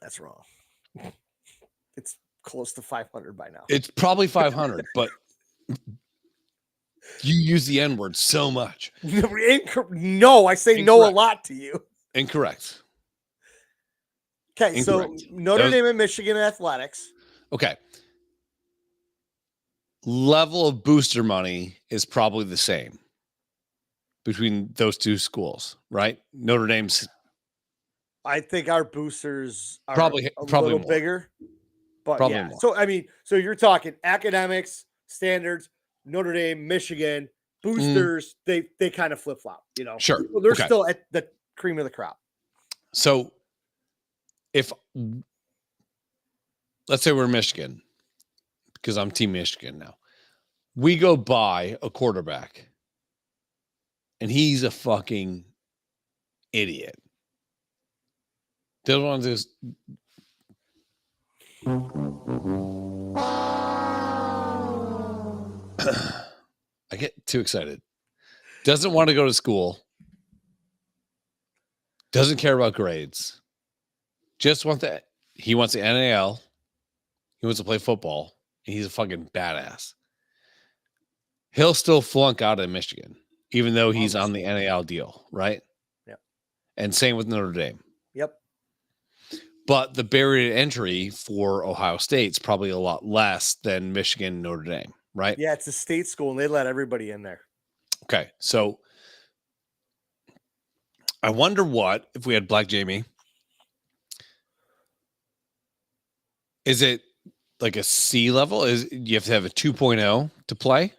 That's wrong. It's close to 500 by now. It's probably 500, but you use the N-word so much. No, I say no a lot to you. Incorrect. Okay, so Notre Dame and Michigan athletics. Okay. Level of booster money is probably the same between those two schools, right? Notre Dame's. I think our boosters are probably a little more. bigger, but probably yeah. More. So I mean, so you're talking academics, standards, Notre Dame, Michigan boosters. They kind of flip flop, you know. Sure, well, they're still at the cream of the crop. So, if let's say we're Michigan, because I'm Team Michigan now, we go buy a quarterback, and he's a fucking idiot. Doesn't want to just. I get too excited. Doesn't want to go to school. Doesn't care about grades. Just want that. He wants the NAL. He wants to play football. And he's a fucking badass. He'll still flunk out of Michigan, even though he's on the NAL deal, right? Yeah. And same with Notre Dame. Yep. But the barrier to entry for Ohio State's probably a lot less than Michigan, Notre Dame, right? Yeah, it's a state school, and they let everybody in there. Okay, so I wonder what if we had Black Jamie. Is it like a C level? Is you have to have a 2.0 to play?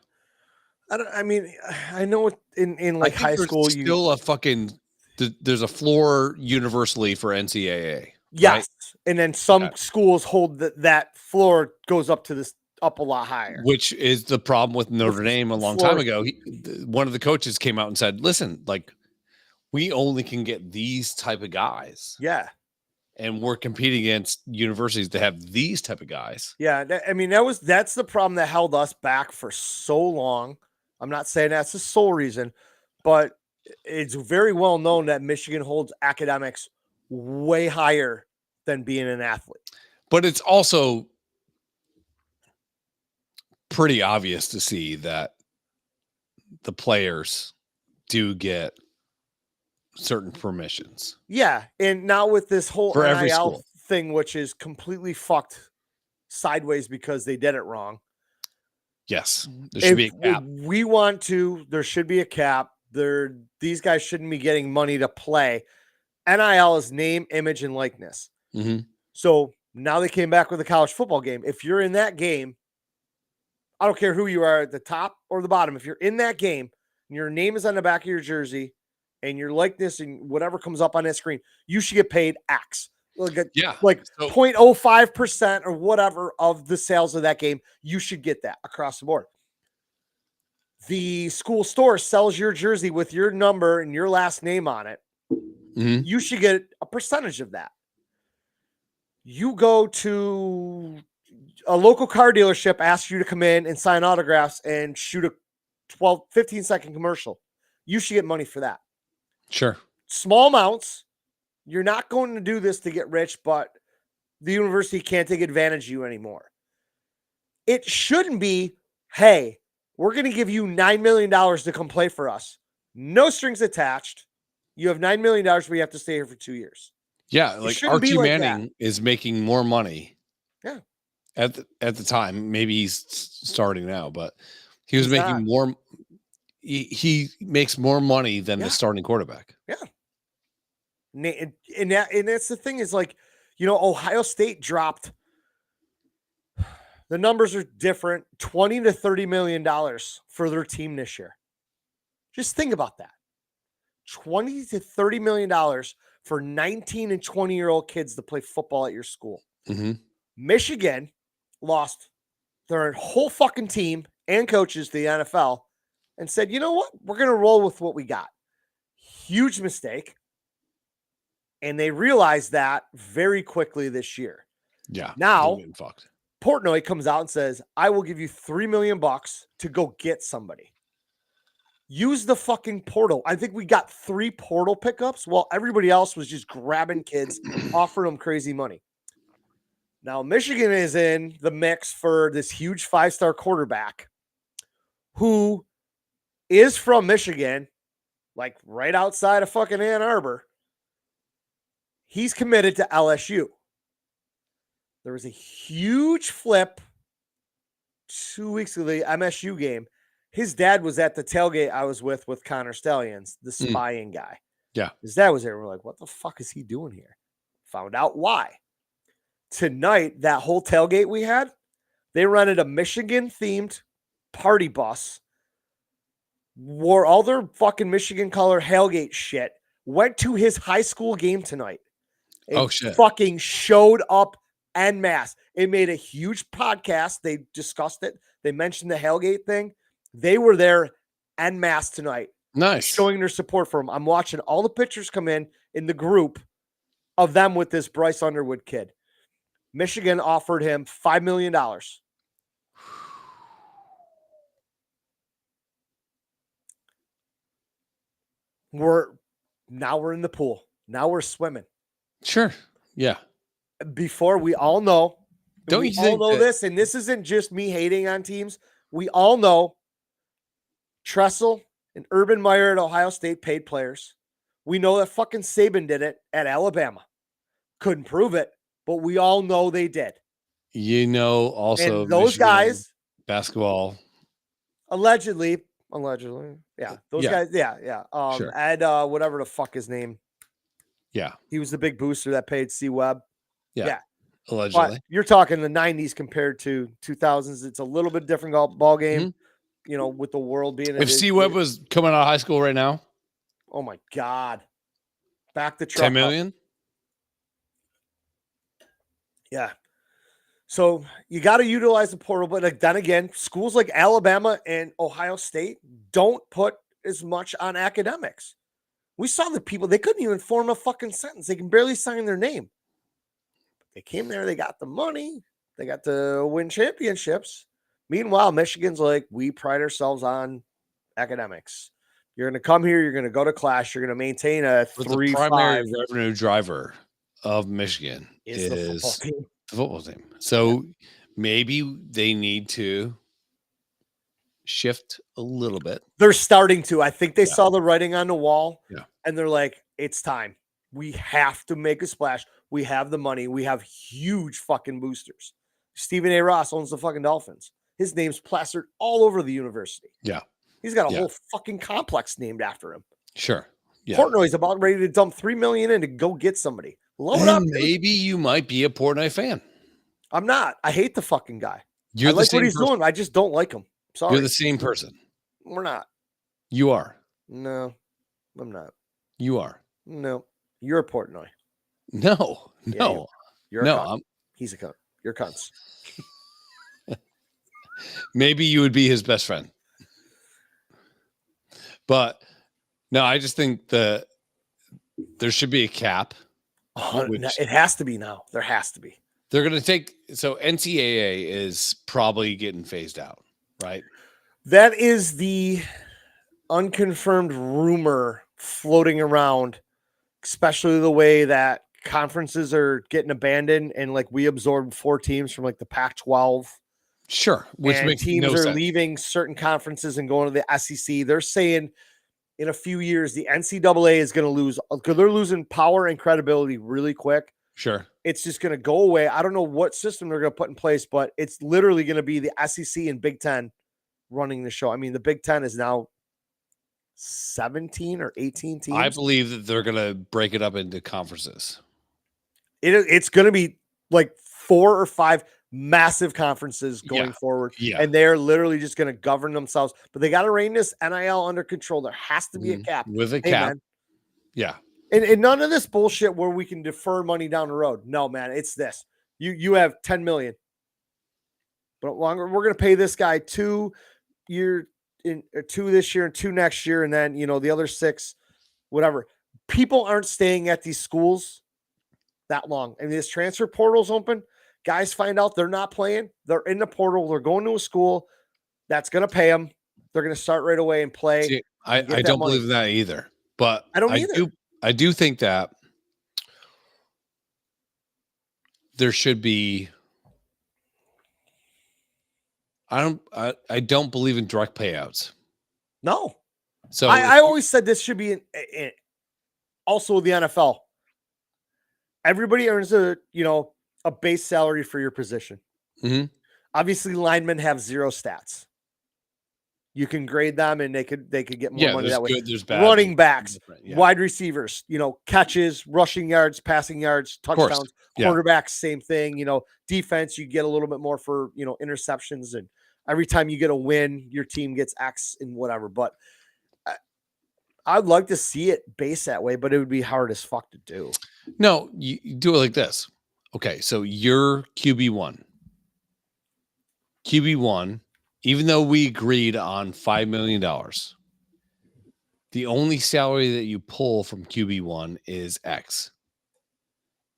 I mean, I know in like high school, you still a fucking. There's a floor universally for NCAA. Yes, right? And then some schools hold that floor goes up a lot higher. Which is the problem with Notre Dame a long time ago. One of the coaches came out and said, listen, like we only can get these type of guys. Yeah. And we're competing against universities to have these type of guys. Yeah. I mean, that's the problem that held us back for so long. I'm not saying that's the sole reason, but it's very well known that Michigan holds academics way higher than being an athlete. But it's also pretty obvious to see that the players do get certain permissions. Yeah, and now with this whole For every NIL school thing, which is completely fucked sideways because they did it wrong. Yes, there should be a cap. We want to, there should be a cap. These guys shouldn't be getting money to play. NIL is name, image, and likeness. Mm-hmm. So now they came back with a college football game. If you're in that game, I don't care who you are at the top or the bottom. If you're in that game and your name is on the back of your jersey and your likeness and whatever comes up on that screen, you should get paid X. Like 0.05% or whatever of the sales of that game. You should get that across the board. The school store sells your jersey with your number and your last name on it. Mm-hmm. You should get a percentage of that. You go to a local car dealership, asks you to come in and sign autographs and shoot a 15-second commercial. You should get money for that. Sure. Small amounts. You're not going to do this to get rich, but the university can't take advantage of you anymore. It shouldn't be, hey, we're going to give you $9 million to come play for us. No strings attached. You have $9 million, but you have to stay here for 2 years. Yeah, like Archie Manning is making more money. Yeah. At the time, maybe he's starting now, but he was making more. He makes more money than the starting quarterback. Yeah. And that's the thing is like, Ohio State dropped. The numbers are different. $20 to $30 million for their team this year. Just think about that. $20 to $30 million for 19 and 20-year-old kids to play football at your school. Mm-hmm. Michigan lost their whole fucking team and coaches to the NFL and said, you know what? We're going to roll with what we got. Huge mistake. And they realized that very quickly this year. Yeah. Now, Portnoy comes out and says, I will give you $3 million to go get somebody. Use the fucking portal. I think we got 3 portal pickups while everybody else was just grabbing kids, offering them crazy money. Now, Michigan is in the mix for this huge 5-star quarterback who is from Michigan, like right outside of fucking Ann Arbor. He's committed to LSU. There was a huge flip 2 weeks ago, the MSU game. His dad was at the tailgate I was with Connor Stallions, the spying guy. Yeah. His dad was there. We're like, what the fuck is he doing here? Found out why. Tonight, that whole tailgate we had, they rented a Michigan-themed party bus, wore all their fucking Michigan color Hellgate shit, went to his high school game tonight. And fucking showed up en masse. It made a huge podcast. They discussed it. They mentioned the Hellgate thing. They were there en masse tonight. Nice. Showing their support for him. I'm watching all the pictures come in the group of them with this Bryce Underwood kid. Michigan offered him $5 million. We're in the pool. Now we're swimming. Sure. Yeah. Before we all know, don't you think this, and this isn't just me hating on teams. We all know Tressel and Urban Meyer at Ohio State paid players. We know that fucking Saban did it at Alabama. Couldn't prove it, but we all know they did. Also and those Michigan guys basketball allegedly, yeah, those guys, yeah. Sure. And whatever the fuck his name. Yeah, he was the big booster that paid C Webb. Yeah. Allegedly. But you're talking the 90s compared to 2000s. It's a little bit different ball game, with the world being. If C Webb was coming out of high school right now, oh my God, back the truck. 10 million. Up. Yeah. So you got to utilize the portal, but then again, schools like Alabama and Ohio State don't put as much on academics. We saw the people, they couldn't even form a fucking sentence. They can barely sign their name. They came there, they got the money, they got to win championships. Meanwhile, Michigan's like, we pride ourselves on academics. You're going to come here. You're going to go to class. You're going to maintain a 3-5. The primary revenue driver of Michigan is the football team. The football team. So maybe they need to shift a little bit. They're starting to. I think they saw the writing on the wall. Yeah. And they're like, it's time. We have to make a splash. We have the money. We have huge fucking boosters. Stephen A. Ross owns the fucking Dolphins. His name's plastered all over the university. Yeah. He's got a whole fucking complex named after him. Sure. Yeah. Portnoy's about ready to dump $3 million in to go get somebody. Load up. Maybe you might be a Portnoy fan. I'm not. I hate the fucking guy. I like what he's doing. I just don't like him. Sorry. You're the same person. We're not. You are. No, I'm not. You are. No, you're a Portnoy. No. You're a cunt. He's a cunt. You're cunts. Maybe you would be his best friend. But no, I just think there should be a cap. It has to be now. There has to be. They're going to take. So NCAA is probably getting phased out, right? That is the unconfirmed rumor floating around, especially the way that conferences are getting abandoned and like we absorbed 4 teams from like the Pac-12. Sure. Which makes teams no are sense. leaving certain conferences and going to the SEC. They're saying in a few years, the NCAA is going to lose because they're losing power and credibility really quick. Sure. It's just going to go away. I don't know what system they're going to put in place, but it's literally going to be the SEC and Big Ten running the show. I mean, the Big Ten is now 17 or 18 teams. I believe that they're going to break it up into conferences. It's going to be like 4 or 5 massive conferences going forward. Yeah. And they're literally just going to govern themselves. But they got to rein this NIL under control. There has to be a cap. With a cap. Man. Yeah. And none of this bullshit where we can defer money down the road. No, man, it's this. You have 10 million. But longer, we're going to pay this guy 2 this year and 2 next year. And then, the other 6, whatever. People aren't staying at these schools that long. And this transfer portal's open. Guys find out they're not playing. They're in the portal. They're going to a school that's going to pay them. They're going to start right away and play. See, I don't believe that either. But I don't either. I do think that there should be. I don't believe in direct payouts. No. So I always said this should be also the NFL. Everybody earns a base salary for your position. Mm-hmm. Obviously, linemen have 0 stats. You can grade them, and they could get more money that way. There's bad. Running backs, wide receivers, catches, rushing yards, passing yards, touchdowns. Quarterbacks, same thing. Defense, you get a little bit more for interceptions, and every time you get a win, your team gets X and whatever. But I'd like to see it based that way, but it would be hard as fuck to do. No, you do it like this. Okay, so you're QB1. QB1, even though we agreed on $5 million, the only salary that you pull from QB1 is X.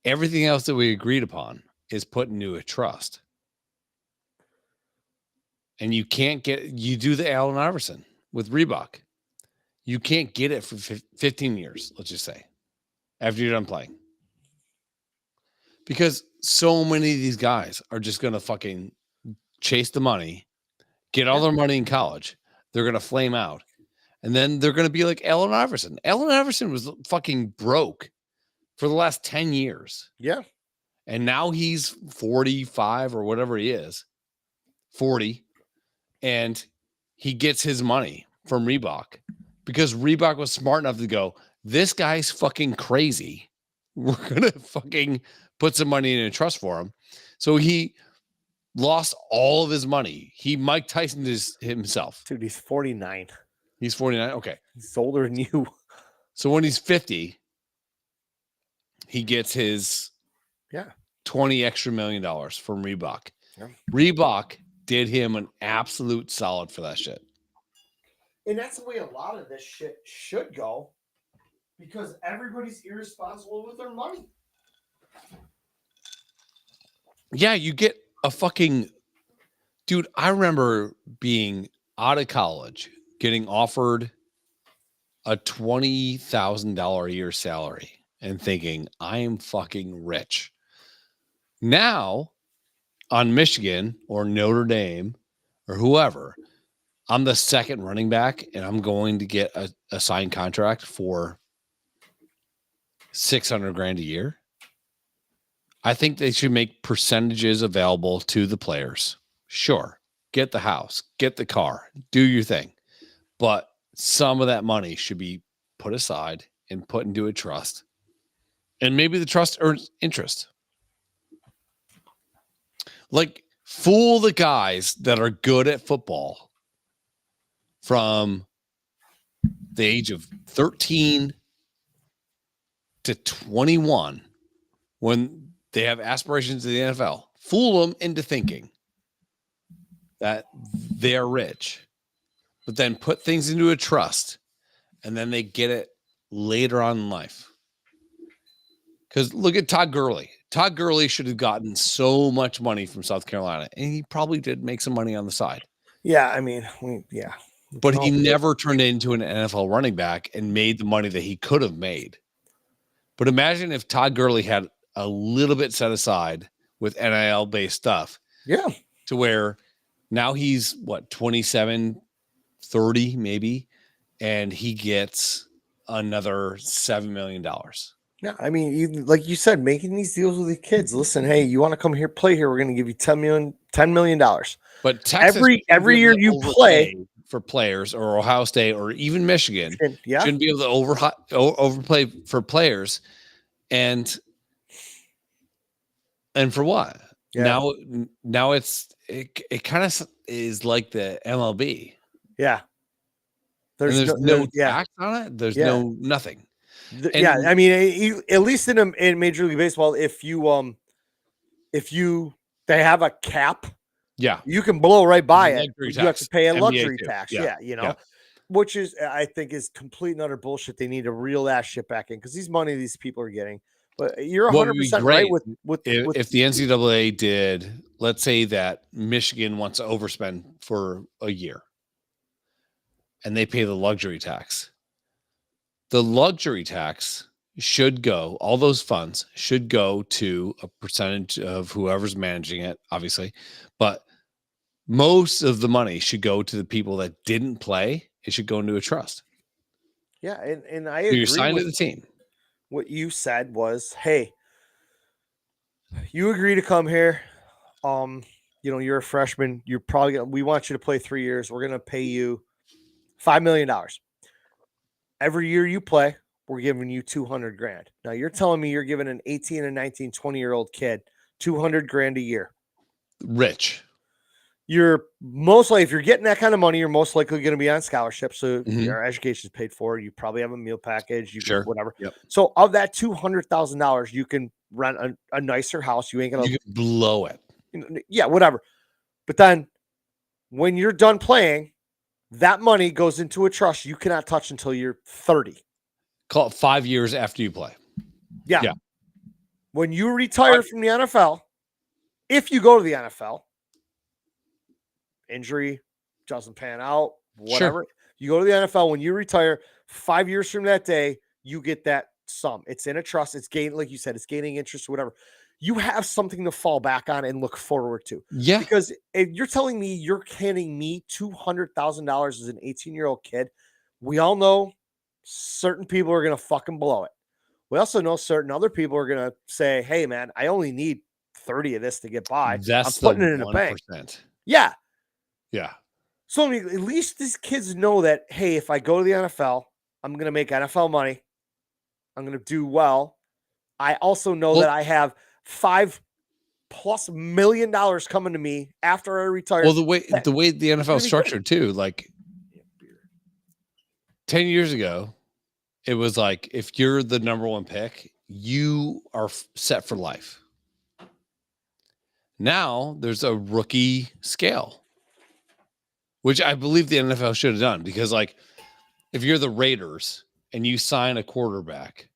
Everything else that we agreed upon is put into a trust. And you do the Allen Iverson with Reebok. You can't get it for 15 years, let's just say, after you're done playing. Because so many of these guys are just going to fucking chase the money, get all their money in college. They're going to flame out. And then they're going to be like Allen Iverson. Allen Iverson was fucking broke for the last 10 years. Yeah. And now he's 45 or whatever he is, 40. And he gets his money from Reebok because Reebok was smart enough to go, this guy's fucking crazy. We're going to fucking put some money in a trust for him. So he lost all of his money. He Mike Tyson himself. Dude, he's 49. He's 49. Okay. He's older than you. So when he's 50, he gets his 20 extra $1 million from Reebok. Yeah. Reebok did him an absolute solid for that shit. And that's the way a lot of this shit should go because everybody's irresponsible with their money. Yeah, you get a fucking dude. I remember being out of college, getting offered a $20,000 a year salary and thinking, I am fucking rich. Now, on Michigan or Notre Dame or whoever, I'm the second running back and I'm going to get a signed contract for $600,000 a year. I think they should make percentages available to the players. Sure, get the house, get the car, do your thing. But some of that money should be put aside and put into a trust. And maybe the trust earns interest. Like, fool the guys that are good at football from the age of 13 to 21 when they have aspirations in the NFL. Fool them into thinking that they're rich, but then put things into a trust and then they get it later on in life. Because look at Todd Gurley. Todd Gurley should have gotten so much money from South Carolina, and he probably did make some money on the side. Yeah, I mean, yeah. But he never turned into an NFL running back and made the money that he could have made. But imagine if Todd Gurley had a little bit set aside with NIL-based stuff. Yeah. To where now he's, 27, 30 maybe, and he gets another $7 million. Yeah, I mean, like you said, making these deals with the kids. Listen, hey, you want to come here, play here? We're going to give you $10 million. But Texas every year you play for players, or Ohio State, or even Michigan, yeah, shouldn't be able to overplay for players, and for what? Yeah. Now it kind of is like the MLB. Yeah, there's no tax on it. There's no nothing. I mean, at least in Major League Baseball, if they have a cap, you can blow right by it. You have to pay a luxury tax. Yeah, which is, I think, is complete and utter bullshit. They need to reel that shit back in because these people are getting. But you're 100% right with if the NCAA did, let's say that Michigan wants to overspend for a year, and they pay the luxury tax. The luxury tax should go, all those funds should go to a percentage of whoever's managing it, obviously. But most of the money should go to the people that didn't play. It should go into a trust. Yeah, and I agree. You're signed to the team. What you said was, hey, you agree to come here. You're a freshman. You're probably we want you to play 3 years. We're gonna pay you $5 million. Every year you play, we're giving you $200,000. Now you're telling me you're giving an 18 and 19, 20-year-old kid $200,000 a year. Rich. You're most likely, if you're getting that kind of money, you're most likely going to be on scholarship. So your education is paid for. You probably have a meal package. You can, whatever. Yep. So of that $200,000, you can rent a nicer house. You ain't gonna blow it. Yeah, whatever. But then when you're done playing, that money goes into a trust you cannot touch until you're 30. Call it 5 years after you play. Yeah. When you retire from the NFL, if you go to the NFL, injury doesn't pan out, whatever. You go to the NFL, when you retire, 5 years from that day, you get that sum. It's in a trust. It's gaining, like you said, it's gaining interest or whatever. You have something to fall back on and look forward to. Yeah. Because if you're telling me you're handing me $200,000 as an 18-year-old kid, we all know certain people are going to fucking blow it. We also know certain other people are going to say, hey, man, I only need 30 of this to get by. I'm putting it in a bank. Yeah. Yeah. So I mean, at least these kids know that, hey, if I go to the NFL, I'm going to make NFL money. I'm going to do well. I also know that I have $5+ million coming to me after I retire. Well, the way the NFL is structured too, like 10 years ago, it was like, if you're the number one pick, you are set for life. Now there's a rookie scale, which I believe the NFL should have done, because like, if you're the Raiders and you sign a quarterback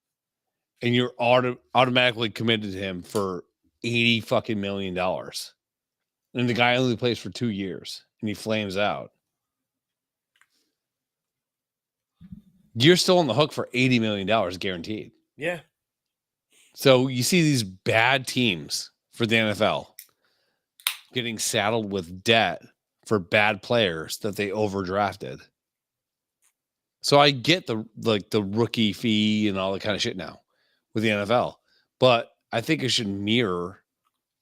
and you're automatically committed to him for $80 million, and the guy only plays for 2 years and he flames out, you're still on the hook for $80 million guaranteed. Yeah. So you see these bad teams for the NFL getting saddled with debt for bad players that they overdrafted. So I get the rookie fee and all that kind of shit now with the NFL, but I think it should mirror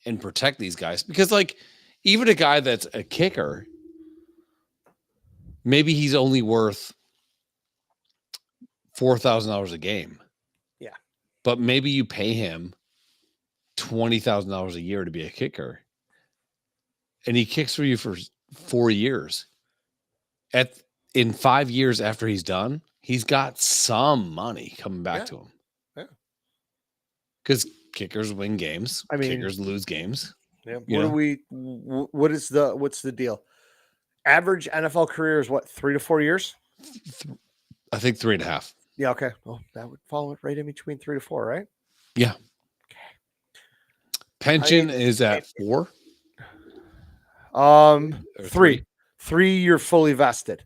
and protect these guys because, like, even a guy that's a kicker, maybe he's only worth $4,000 a game. Yeah, but maybe you pay him $20,000 a year to be a kicker, and he kicks for you for 4 years. In 5 years after he's done, he's got some money coming back to him. Yeah, because kickers win games. I mean, kickers lose games. Yeah. What's the deal? Average NFL career is what, 3 to 4 years? I think 3.5. Yeah. Okay. Well, that would fall right in between 3 to 4, right? Yeah. Okay. Pension is at 4. 3. 3 you're fully vested.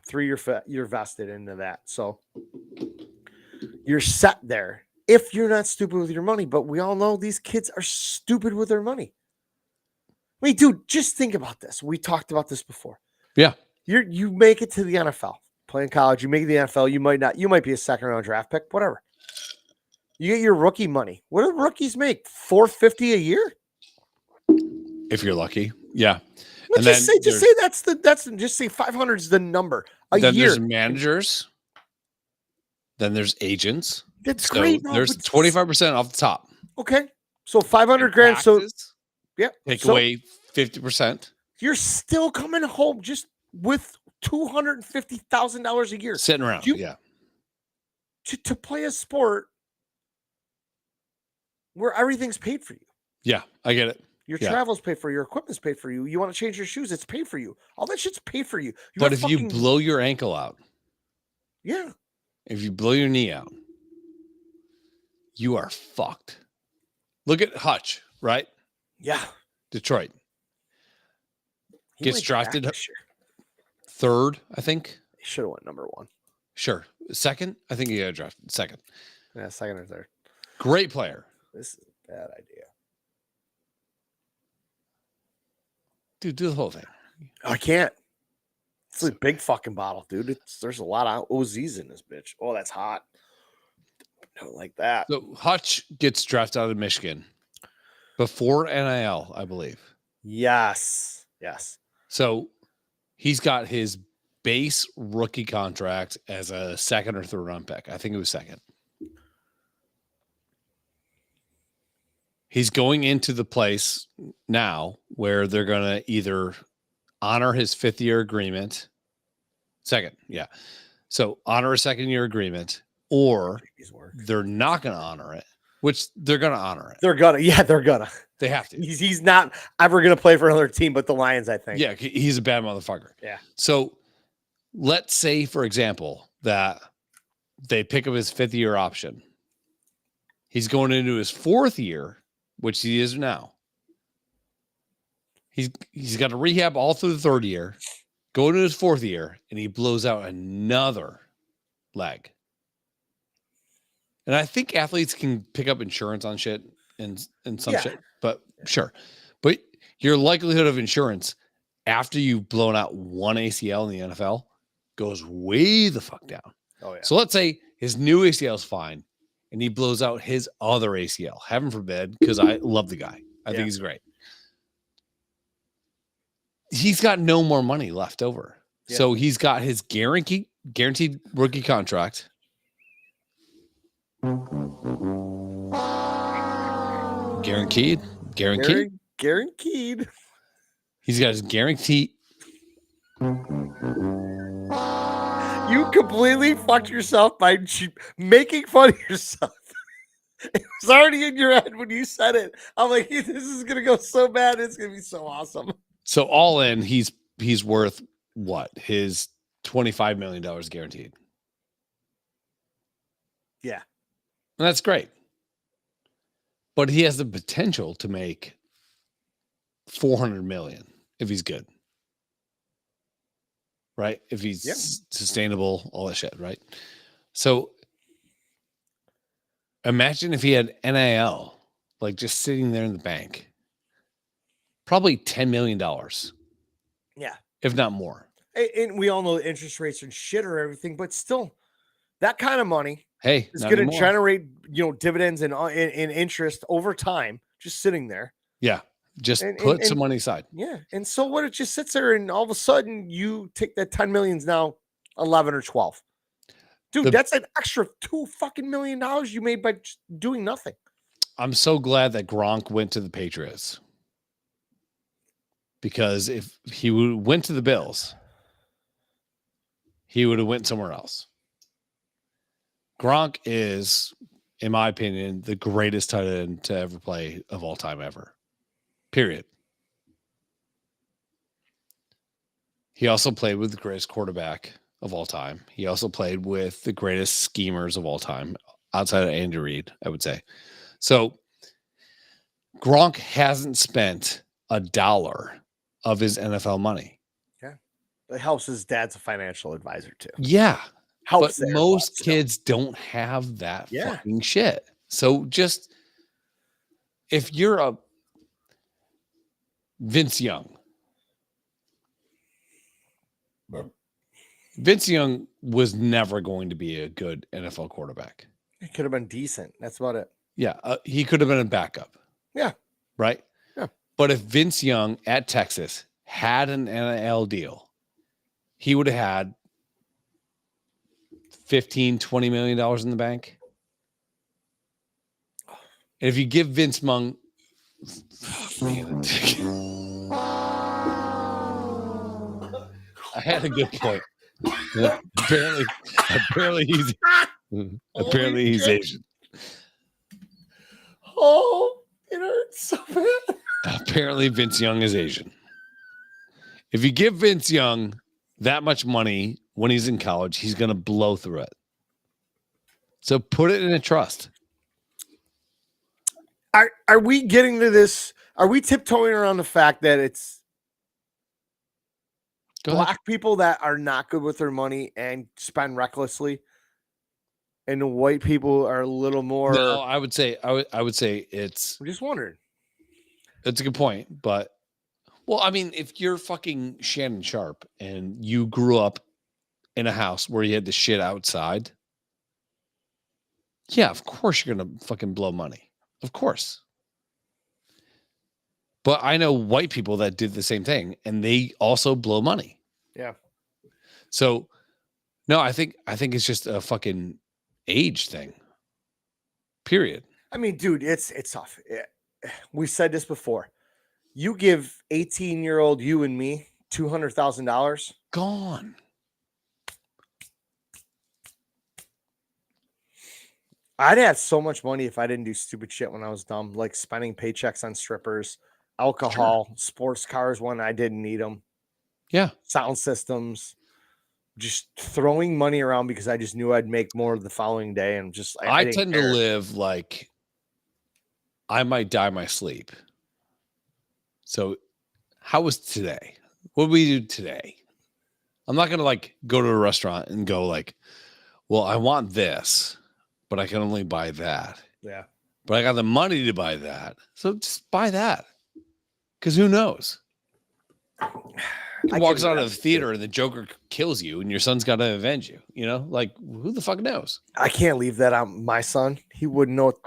3 you're vested into that. So you're set there. If you're not stupid with your money, but we all know these kids are stupid with their money. Wait, dude, just think about this. We talked about this before. Yeah. You make it to the NFL, play in college, you make it to the NFL, you might be a second round draft pick, whatever. You get your rookie money. What do rookies make? $450 a year? If you're lucky. Yeah. And just say 500 is the number a year. Then there's managers. Then there's agents. That's great. No, there's 25% off the top. Okay. So 500 grand. So yeah. Take away 50%. You're still coming home just with $250,000 a year. Sitting around. To play a sport where everything's paid for you. Yeah, I get it. Your travel's paid for you. Your equipment's paid for you. You want to change your shoes, it's paid for you. All that shit's paid for you. But if you blow your ankle out. Yeah. If you blow your knee out, you are fucked. Look at Hutch, right? Yeah. Detroit. Gets drafted 3rd, I think. He should have went number 1. Sure. 2nd? I think he got drafted 2nd. Yeah, 2nd or 3rd. Great player. This is a bad idea. Dude, do the whole thing. I can't. It's a big fucking bottle, dude. There's a lot of OZs in this bitch. Oh, that's hot. I don't like that. So Hutch gets drafted out of Michigan before NIL, I believe. Yes. So he's got his base rookie contract as a 2nd or 3rd round pick. I think it was 2nd. He's going into the place now where they're going to either honor his 5th-year agreement. 2nd, yeah. So honor a 2nd-year agreement, or they're not going to honor it, which they're going to honor it. They're going to. They have to. He's not ever going to play for another team but the Lions, I think. Yeah, he's a bad motherfucker. Yeah. So let's say, for example, that they pick up his 5th-year option. He's going into his 4th year, which he is now. He's got to rehab all through the 3rd year, go into his 4th year, and he blows out another leg. And I think athletes can pick up insurance on shit and some shit, but sure. But your likelihood of insurance after you've blown out one ACL in the NFL goes way the fuck down. Oh yeah. So let's say his new ACL is fine and he blows out his other ACL. Heaven forbid, because I love the guy. I think he's great. He's got no more money left over. Yeah. So he's got his guaranteed rookie contract. Guaranteed. He's got his guarantee. You completely fucked yourself by making fun of yourself. It was already in your head when you said it. I'm like, this is gonna go so bad. It's gonna be so awesome. So all in, he's worth what? His $25 million guaranteed. Yeah. And that's great. But he has the potential to make $400 million if he's good. right? If he's sustainable, all that shit, right? So imagine if he had NIL, like just sitting there in the bank, probably $10 million. Yeah. If not more. And we all know the interest rates and shit or everything, but still that kind of money is going to generate, dividends and interest over time, just sitting there. Yeah. Just put some money aside. Yeah. And so what, it just sits there and all of a sudden you take that 10 million's now 11 or 12. Dude, that's an extra $2 fucking million you made by just doing nothing. I'm so glad that Gronk went to the Patriots. Because if he went to the Bills, he would have went somewhere else. Gronk is, in my opinion, the greatest tight end to ever play of all time ever. Period. He also played with the greatest quarterback of all time. He also played with the greatest schemers of all time, outside of Andy Reid, I would say. So Gronk hasn't spent $1 of his NFL money. Yeah. It helps his dad's a financial advisor too. Yeah. Helps, but most kids don't have that fucking shit. So just, if you're a Vince Young, Vince Young was never going to be a good NFL quarterback. He could have been decent. That's about it. Yeah. He could have been a backup. Yeah. Right? Yeah. But if Vince Young at Texas had an NIL deal, he would have had $15-20 million in the bank. And if you give Vince Young, I had a good point. Apparently he's Asian. Oh, it hurts so bad. Apparently Vince Young is Asian. If you give Vince Young that much money when he's in college, he's going to blow through it. So put it in a trust. Are we getting to this? Are we tiptoeing around the fact that it's black people that are not good with their money and spend recklessly, and the white people are a little more? No, I would say it's. I'm just wondering. That's a good point, but well, I mean, if you're fucking Shannon Sharp and you grew up in a house where you had the shit outside, yeah, of course you're gonna fucking blow money. Of course. But I know white people that did the same thing and they also blow money. Yeah. So no, I think it's just a fucking age thing. Period. I mean, dude, it's tough. We said this before. You give 18-year-old you and me $200,000, gone. I'd have so much money if I didn't do stupid shit when I was dumb, like spending paychecks on strippers, alcohol, sports cars when I didn't need them. Yeah. Sound systems, just throwing money around because I just knew I'd make more the following day. And just, I tend to live like I might die in my sleep. So how was today? What did we do today? I'm not going to like go to a restaurant and go like, well, I want this, but I can only buy that. Yeah. But I got the money to buy that. So just buy that. Because who knows? He walks out of the theater and the Joker kills you and your son's got to avenge you. You know, like who the fuck knows? I can't leave that on my son. He wouldn't know what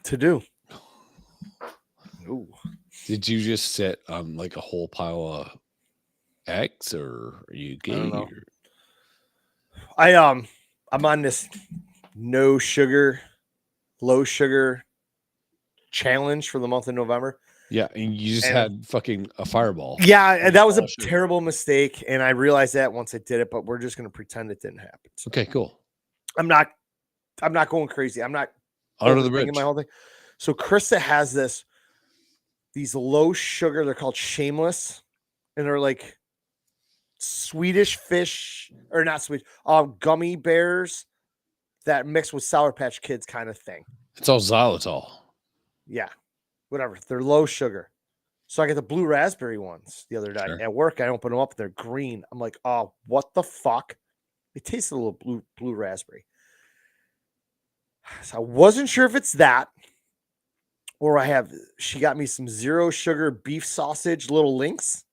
to do. Ooh. Did you just sit on like a whole pile of eggs, or are you gay? I don't know. I'm on this no sugar, low sugar challenge for the month of November. Yeah, and you just had fucking a fireball. Yeah, and that was a terrible mistake, and I realized that once I did it. But we're just gonna pretend it didn't happen. So okay, cool. I'm not going crazy. I'm not under the bridge. My whole thing. So Krista has these low sugar. They're called Cun+s, and they're like Swedish fish, or not Swedish, gummy bears that mix with Sour Patch Kids kind of thing. It's all xylitol. Yeah, whatever. They're low sugar. So I got the blue raspberry ones the other day at work. I open them up, they're green. I'm like, oh, what the fuck? It tastes a little blue raspberry. So I wasn't sure if it's that, or she got me some 0 sugar beef sausage little links.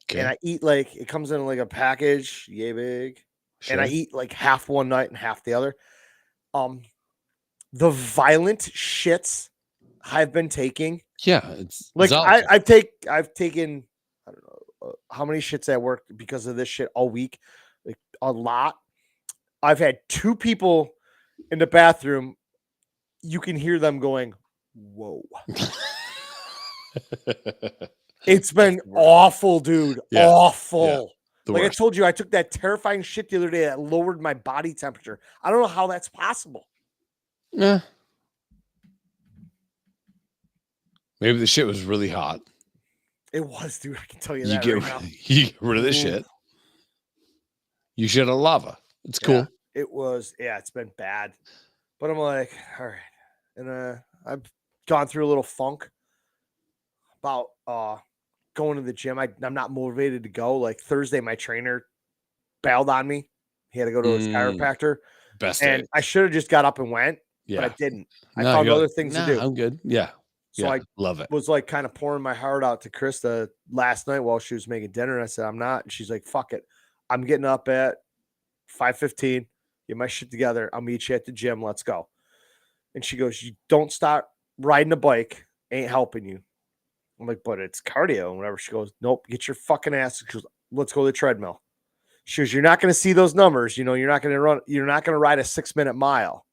Okay. And I eat it comes in like a package, yay big. Sure. And I eat like half one night and half the other. The violent shits I've been taking. Yeah, it's like I've taken I don't know how many shits at work because of this shit all week, like a lot. I've had 2 people in the bathroom. You can hear them going, "Whoa." It's been awful, dude. Yeah. Awful. Yeah. Like worst. I told you, I took that terrifying shit the other day that lowered my body temperature. I don't know how that's possible. Yeah. Maybe the shit was really hot. It was, dude. I can tell you that. You get rid of this shit. You should have lava. It's cool. Yeah, it was. Yeah, it's been bad. But I'm like, all right. And I've gone through a little funk about going to the gym. I'm not motivated to go. Like Thursday, my trainer bailed on me. He had to go to his chiropractor. Best and day. I should have just got up and went, but I didn't. I found other things to do. I'm good. Yeah. So I love it. Was like kind of pouring my heart out to Krista last night while she was making dinner. And I said, I'm not. And she's like, fuck it. I'm getting up at 5:15. Get my shit together. I'll meet you at the gym. Let's go. And she goes, you don't stop riding a bike. Ain't helping you. I'm like, but it's cardio and whatever. She goes, nope, get your fucking ass. She goes, let's go to the treadmill. She goes, you're not going to see those numbers. You know, you're not going to run. You're not going to ride a 6-minute mile.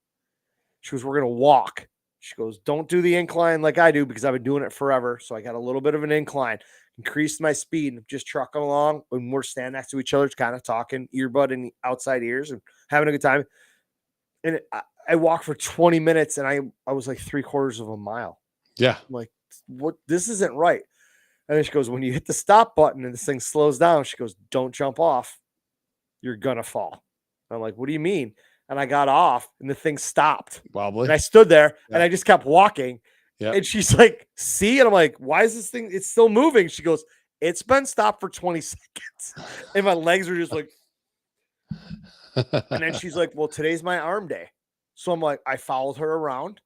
She goes, we're going to walk. She goes, don't do the incline like I do because I've been doing it forever. So I got a little bit of an incline, increased my speed, just trucking along. When we're standing next to each other, kind of talking, earbud in outside ears and having a good time. And I walked for 20 minutes and I was like 3/4 of a mile. Yeah. I'm like, what? This isn't right. And then she goes, when you hit the stop button and this thing slows down, she goes, don't jump off. You're going to fall. I'm like, what do you mean? And I got off and the thing stopped. Wobbly. And I stood there and I just kept walking. Yeah. And she's like, see? And I'm like, why is this thing? It's still moving. She goes, it's been stopped for 20 seconds. And my legs are just like, and then she's like, well, today's my arm day. So I'm like, I followed her around.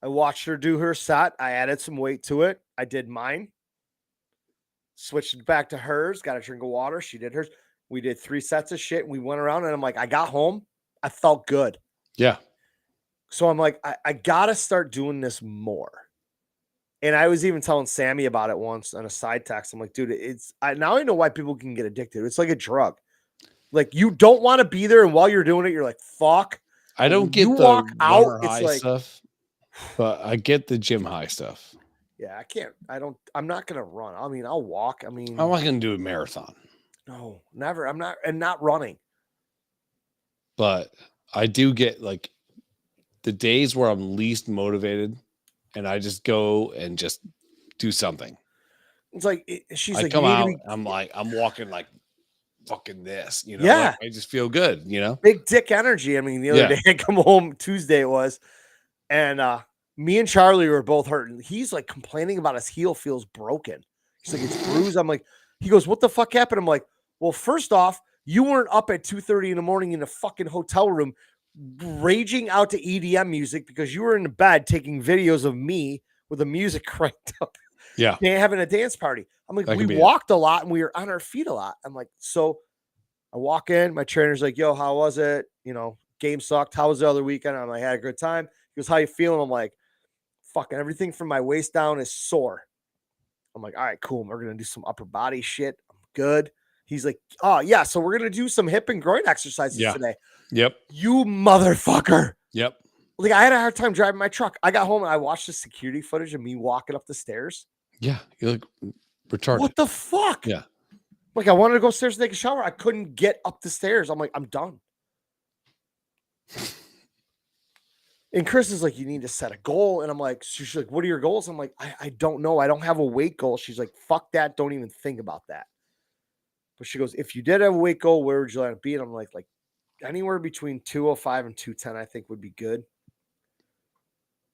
I watched her do her set. I added some weight to it. I did mine. Switched it back to hers. Got a drink of water. She did hers. We did 3 sets of shit. And we went around and I'm like, I got home. I felt good. Yeah. So I'm like, I got to start doing this more. And I was even telling Sammy about it once on a side text. I'm like, dude, now I know why people can get addicted. It's like a drug. Like you don't want to be there. And while you're doing it, you're like, fuck. I don't get the walk out. It's like stuff, but I get the gym high stuff. Yeah, I can't. I'm not going to run. I mean, I'll walk. I mean, I'm not going to do a marathon. No, never. I'm not. And not running. But I do get like the days where I'm least motivated and I just go and just do something. It's like, she's I like, come out, I'm walking like fucking this, you know? Yeah. Like, I just feel good, you know? Big dick energy. I mean, the other day I come home, Tuesday it was, and me and Charlie were both hurting. He's like complaining about his heel feels broken. He's like, it's bruised. I'm like, he goes, what the fuck happened? I'm like, well, first off, you weren't up at 2:30 in the morning in a fucking hotel room raging out to EDM music because you were in the bed taking videos of me with the music cranked up. Yeah. Having a dance party. I'm like, we walked a lot and we were on our feet a lot. I'm like, so I walk in, my trainer's like, yo, how was it? You know, game sucked. How was the other weekend? I'm like, I had a good time. He goes, how you feeling? I'm like, fucking everything from my waist down is sore. I'm like, all right, cool. We're going to do some upper body shit. I'm good. He's like, oh, yeah, so we're going to do some hip and groin exercises today. Yep. You motherfucker. Yep. Like, I had a hard time driving my truck. I got home and I watched the security footage of me walking up the stairs. Yeah, you look retarded. What the fuck? Yeah. Like, I wanted to go upstairs and take a shower. I couldn't get up the stairs. I'm like, I'm done. And Chris is like, you need to set a goal. And I'm like, she's like, what are your goals? I'm like, I don't know. I don't have a weight goal. She's like, fuck that. Don't even think about that. But she goes, if you did have a weight goal, where would you like to be? And I'm like anywhere between 205 and 210, I think would be good.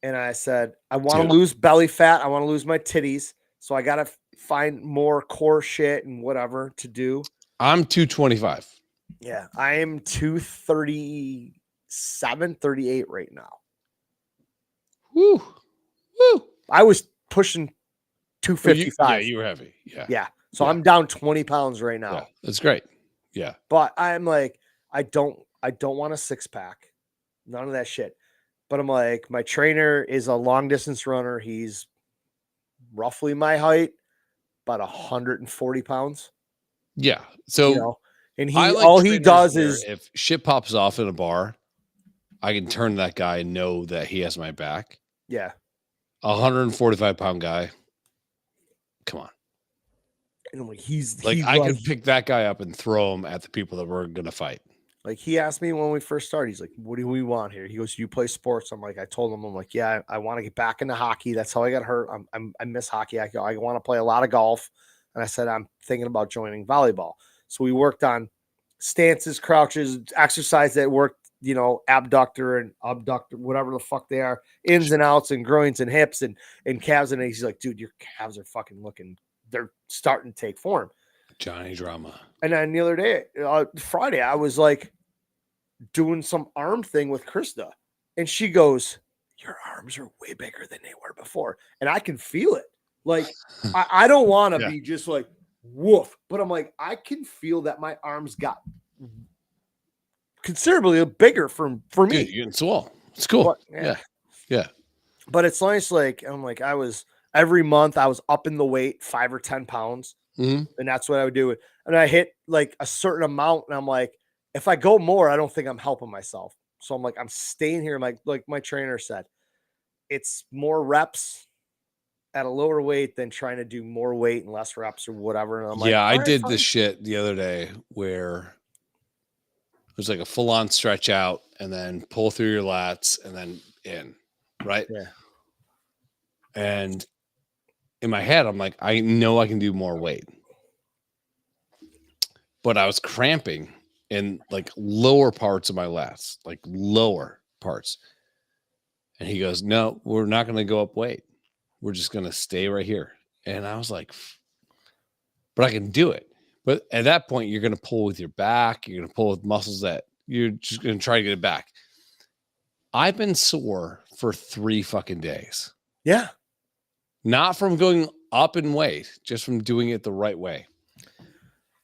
And I said, I want to lose belly fat. I want to lose my titties. So I got to find more core shit and whatever to do. I'm 225. Yeah. I am 237, 38 right now. Woo. Woo. I was pushing 255. Yeah, you were heavy. Yeah. Yeah. So I'm down 20 pounds right now. Yeah, that's great. Yeah. But I'm like, I don't want a 6-pack. None of that shit. But I'm like, my trainer is a long distance runner. He's roughly my height, about 140 pounds. Yeah. So and all he does is if shit pops off in a bar, I can turn to that guy and know that he has my back. Yeah. 145-pound guy. Come on. And I'm like, I could pick that guy up and throw him at the people that we're gonna fight. Like, he asked me when we first started, he's like, what do we want here? He goes, you play sports? I'm like, I told him, I'm like, yeah, I want to get back into hockey. That's how I got hurt. I miss hockey. I want to play a lot of golf. And I said, I'm thinking about joining volleyball. So we worked on stances, crouches, exercise that worked, abductor and abductor, whatever the fuck they are, ins and outs and groins and hips and calves. And he's like, dude, your calves are fucking they're starting to take form. Johnny Drama. And then the other day, Friday, I was like doing some arm thing with Krista. And she goes, your arms are way bigger than they were before. And I can feel it. Like, I don't want to be just like, woof. But I'm like, I can feel that my arms got considerably bigger for me. Dude, you're getting swole. It's cool. But, yeah. But it's nice. Like, I'm like, every month I was up in the weight 5 or 10 pounds. Mm-hmm. And that's what I would do. And I hit like a certain amount. And I'm like, if I go more, I don't think I'm helping myself. So I'm like, I'm staying here. Like my trainer said, it's more reps at a lower weight than trying to do more weight and less reps or whatever. And I'm like, I did this shit the other day where it was like a full on stretch out and then pull through your lats and then in, right? Yeah. And in my head, I'm like, I know I can do more weight. But I was cramping in like lower parts of my lats, like lower parts. And he goes, no, we're not going to go up weight. We're just going to stay right here. And I was like, but I can do it. But at that point, you're going to pull with your back. You're going to pull with muscles that you're just going to try to get it back. I've been sore for 3 fucking days. Yeah. Not from going up in weight, just from doing it the right way.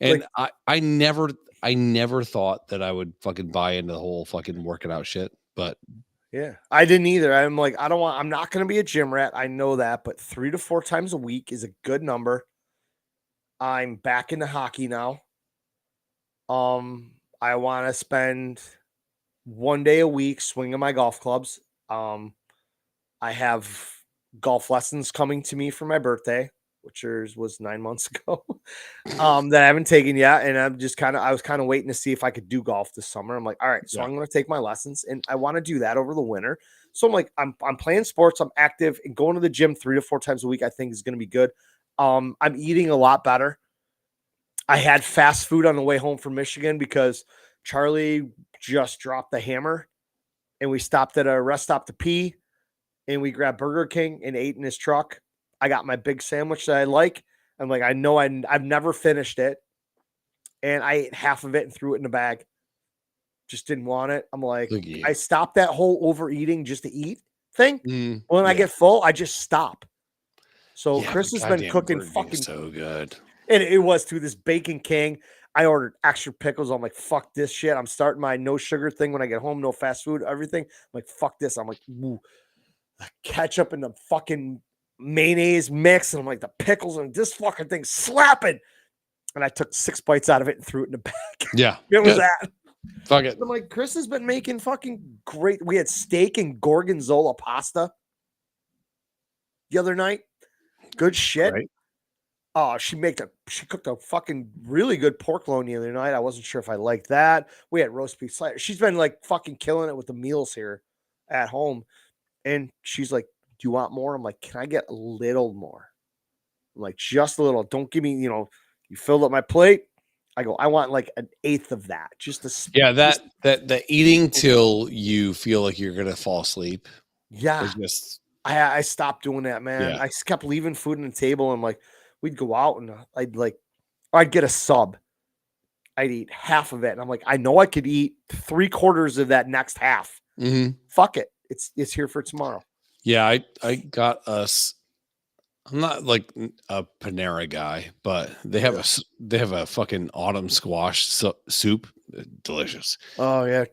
And like, I never thought that I would fucking buy into the whole fucking working out shit. But yeah, I didn't either. I'm like, I'm not going to be a gym rat. I know that, but 3 to 4 times a week is a good number. I'm back into hockey now. I want to spend 1 day a week swinging my golf clubs. I have golf lessons coming to me for my birthday, which was 9 months ago, that I haven't taken yet. And I was kind of waiting to see if I could do golf this summer. I'm like, all right, so I'm going to take my lessons and I want to do that over the winter. So I'm like, I'm playing sports. I'm active and going to the gym 3 to 4 times a week. I think is going to be good. I'm eating a lot better. I had fast food on the way home from Michigan because Charlie just dropped the hammer and we stopped at a rest stop to pee and we grabbed Burger King and ate in his truck. I got my big sandwich that I like. I'm like, I know I've never finished it. And I ate half of it and threw it in the bag. Just didn't want it. I'm like, I stopped that whole overeating just to eat thing. When I get full, I just stop. So Chris has been cooking fucking so good. And it was too, this Bacon King. I ordered extra pickles. I'm like, fuck this shit. I'm starting my no sugar thing when I get home, no fast food, everything. I'm like, fuck this. I'm like, ooh, ketchup and the fucking mayonnaise mix. And I'm like, the pickles and this fucking thing slapping. And I took 6 bites out of it and threw it in the bag. Yeah. It was that. Fuck it. I'm like, Chris has been making fucking great. We had steak and gorgonzola pasta the other night. Good shit. Right. Oh, she cooked a fucking really good pork loin the other night. I wasn't sure if I liked that. We had roast beef slider. She's been like fucking killing it with the meals here at home. And she's like, do you want more? I'm like, can I get a little more? I'm like, just a little. Don't give me, you filled up my plate. I go, I want like 1/8 of that. Just to that the eating till you feel like you're gonna fall asleep. Yeah. I stopped doing that, man. I just kept leaving food on the table, and like we'd go out and I'd get a sub. I'd eat half of it, and I'm like, I know I could eat 3/4 of that next half. Fuck it, it's here for tomorrow. Yeah, I got us. I'm not like a Panera guy, but they have a fucking autumn squash soup, delicious. Oh yeah,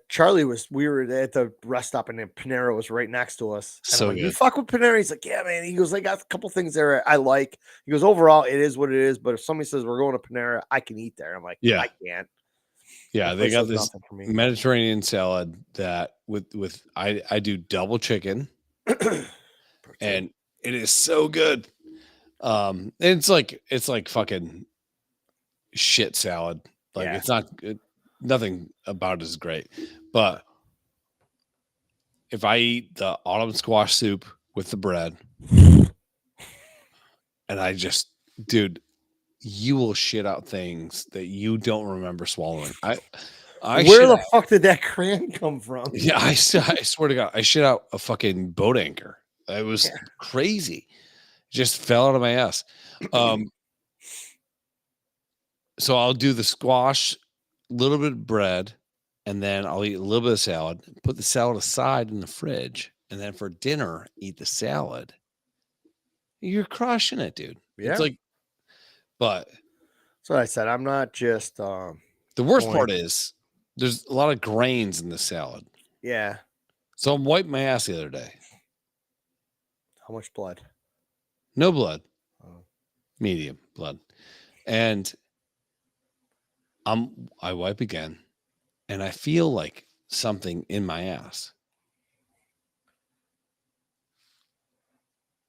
we were at the rest stop, and then Panera was right next to us. And So I'm like, good. you fuck with Panera? He's like, yeah, man. He goes, I got a couple things there I like. He goes, overall, it is what it is. But if somebody says we're going to Panera, I can eat there. I'm like, yeah, I can't. Yeah, they got this Mediterranean salad that with I do double chicken, and it is so good. It's like fucking shit salad. Like it's not nothing about it is great, but if I eat the autumn squash soup with the bread, and I just, dude, you will shit out things that you don't remember swallowing. Where the fuck did that crayon come from? Yeah, I swear to God, I shit out a fucking boat anchor. It was crazy. Just fell out of my ass. So I'll do the squash, a little bit of bread, and then I'll eat a little bit of salad, put the salad aside in the fridge, and then for dinner, eat the salad. You're crushing it, dude. Yeah. It's like, but so I said, I'm not just the worst part is there's a lot of grains in the salad. Yeah. So I'm wiping my ass the other day. How much blood? No blood. Oh. Medium blood. And I wipe again, and I feel like something in my ass.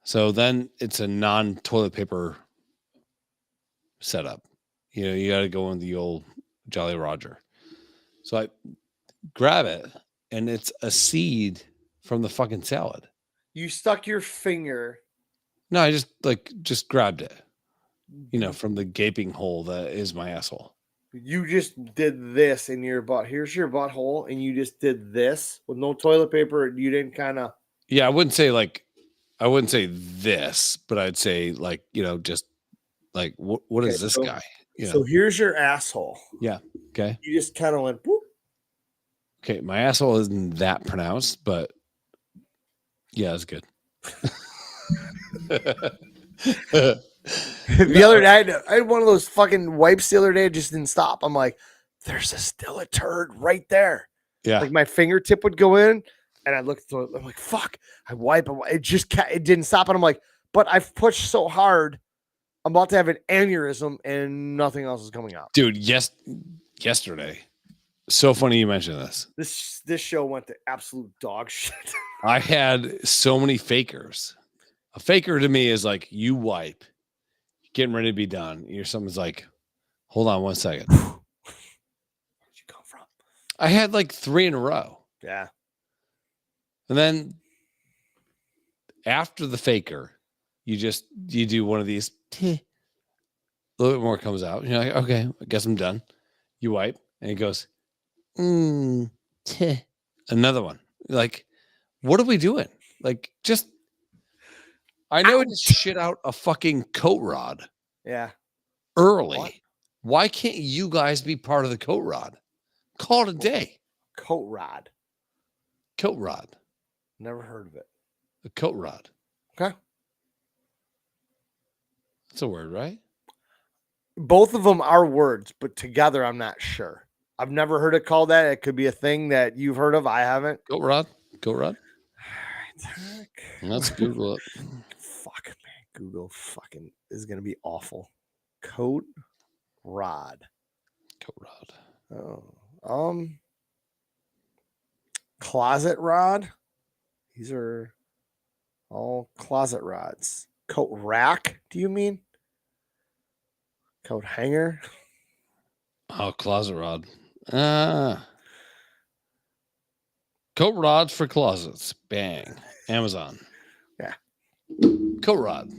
So then it's a non-toilet paper setup. You know, you got to go in the old Jolly Roger. So I grab it, and it's a seed from the fucking salad. You stuck your finger. No, I just grabbed it. You know, from the gaping hole that is my asshole. You just did this in your butt. Here's your butthole, and you just did this with no toilet paper. You didn't kind of. Yeah, I wouldn't say this, but I'd say like, you know, just like what is this guy? You know? So here's your asshole. Yeah. Okay. You just kind of went. Boop. Okay, my asshole isn't that pronounced, but yeah, it's good. The other day, I had one of those fucking wipes the other day. It just didn't stop. I'm like, there's still a turd right there. Yeah. Like my fingertip would go in, and I looked through it. I'm like, fuck. I wipe. It didn't stop. And I'm like, but I've pushed so hard. I'm about to have an aneurysm, and nothing else is coming out. Dude, yesterday. So funny you mentioned this. This show went to absolute dog shit. I had so many fakers. A faker to me is like you wipe, getting ready to be done. Someone's like, hold on 1 second. Where'd you come from? I had like 3 in a row. Yeah. And then after the faker, you do one of these. A little bit more comes out. You're like, okay, I guess I'm done. You wipe, and it goes, another one. Like, what are we doing? Like, just. I know it's shit out a fucking coat rod. Yeah. Early. What? Why can't you guys be part of the coat rod? Call it a day. Coat rod. Coat rod. Never heard of it. The coat rod. Okay. That's a word, right? Both of them are words, but together I'm not sure. I've never heard it called that. It could be a thing that you've heard of. I haven't. Coat rod. Coat rod. All right. Let's Google it. Fuck, man. Google fucking is going to be awful. Coat rod. Coat rod. Oh. Closet rod. These are all closet rods. Coat rack, do you mean? Coat hanger? Oh, closet rod. Coat rods for closets. Bang. Amazon. Yeah. Coat rod.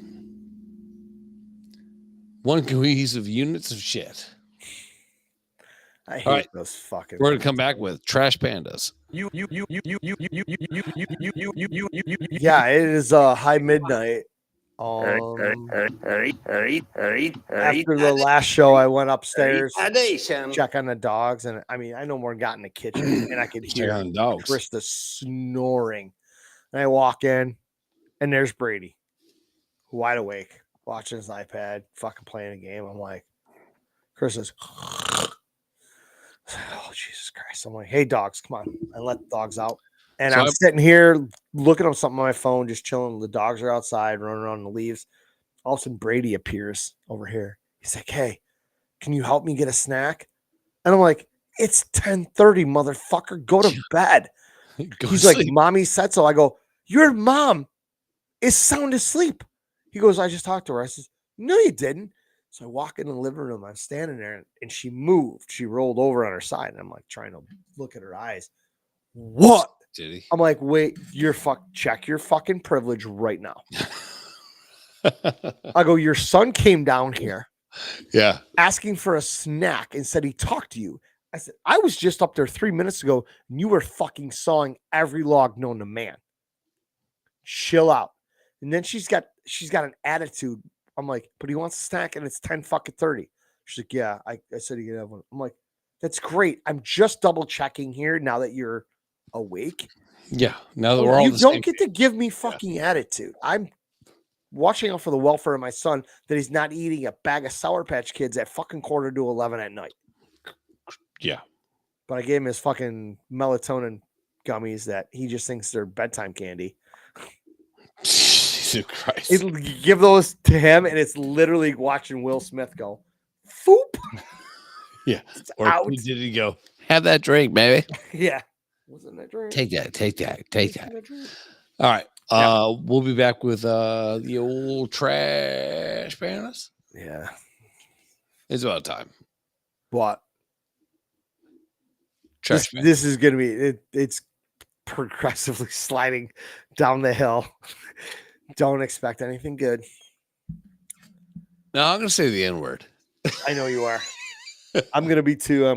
One cohesive units of shit. I hate those fucking. We're gonna come back with trash pandas. Yeah, it is high midnight. After the last show, I went upstairs check on the dogs, and I mean, I no more got in the kitchen, and I could hear Krista snoring. And I walk in, and there's Brady, wide awake, watching his iPad, fucking playing a game. I'm like, Krista's, oh Jesus Christ! I'm like, hey dogs, come on! I let the dogs out, and I'm sitting here looking at something on my phone, just chilling. The dogs are outside, running around in the leaves. All of a sudden, Brady appears over here. He's like, hey, can you help me get a snack? And I'm like, it's 10:30, motherfucker. Go to bed. He's like, mommy said so. I go, your mom is sound asleep. He goes, I just talked to her. I says, no, you didn't. So I walk in the living room. I'm standing there, and she moved. She rolled over on her side. And I'm like trying to look at her eyes. What? Did he? I'm like, wait, check your fucking privilege right now. I go, your son came down here. Yeah. Asking for a snack and said he talked to you. I said, I was just up there 3 minutes ago and you were fucking sawing every log known to man. Chill out. And then she's got an attitude. I'm like, but he wants a snack and it's 10:30. She's like, yeah, I said he could have one. I'm like, that's great. I'm just double checking here now that you're awake. Yeah. Now that we're all you don't get to give me fucking attitude. I'm watching out for the welfare of my son that he's not eating a bag of Sour Patch Kids at fucking 11:45 at night. Yeah. But I gave him his fucking melatonin gummies that he just thinks they're bedtime candy. Jesus Christ. Give those to him, and it's literally watching Will Smith go, foop. Yeah. Or did he go, have that drink, baby? Yeah. Wasn't that drink? Take that. All right. We'll be back with the old trash pandas. Yeah. It's about time. What? This is gonna be it's progressively sliding down the hill. Don't expect anything good. No, I'm gonna say the N-word. I know you are. I'm gonna be too.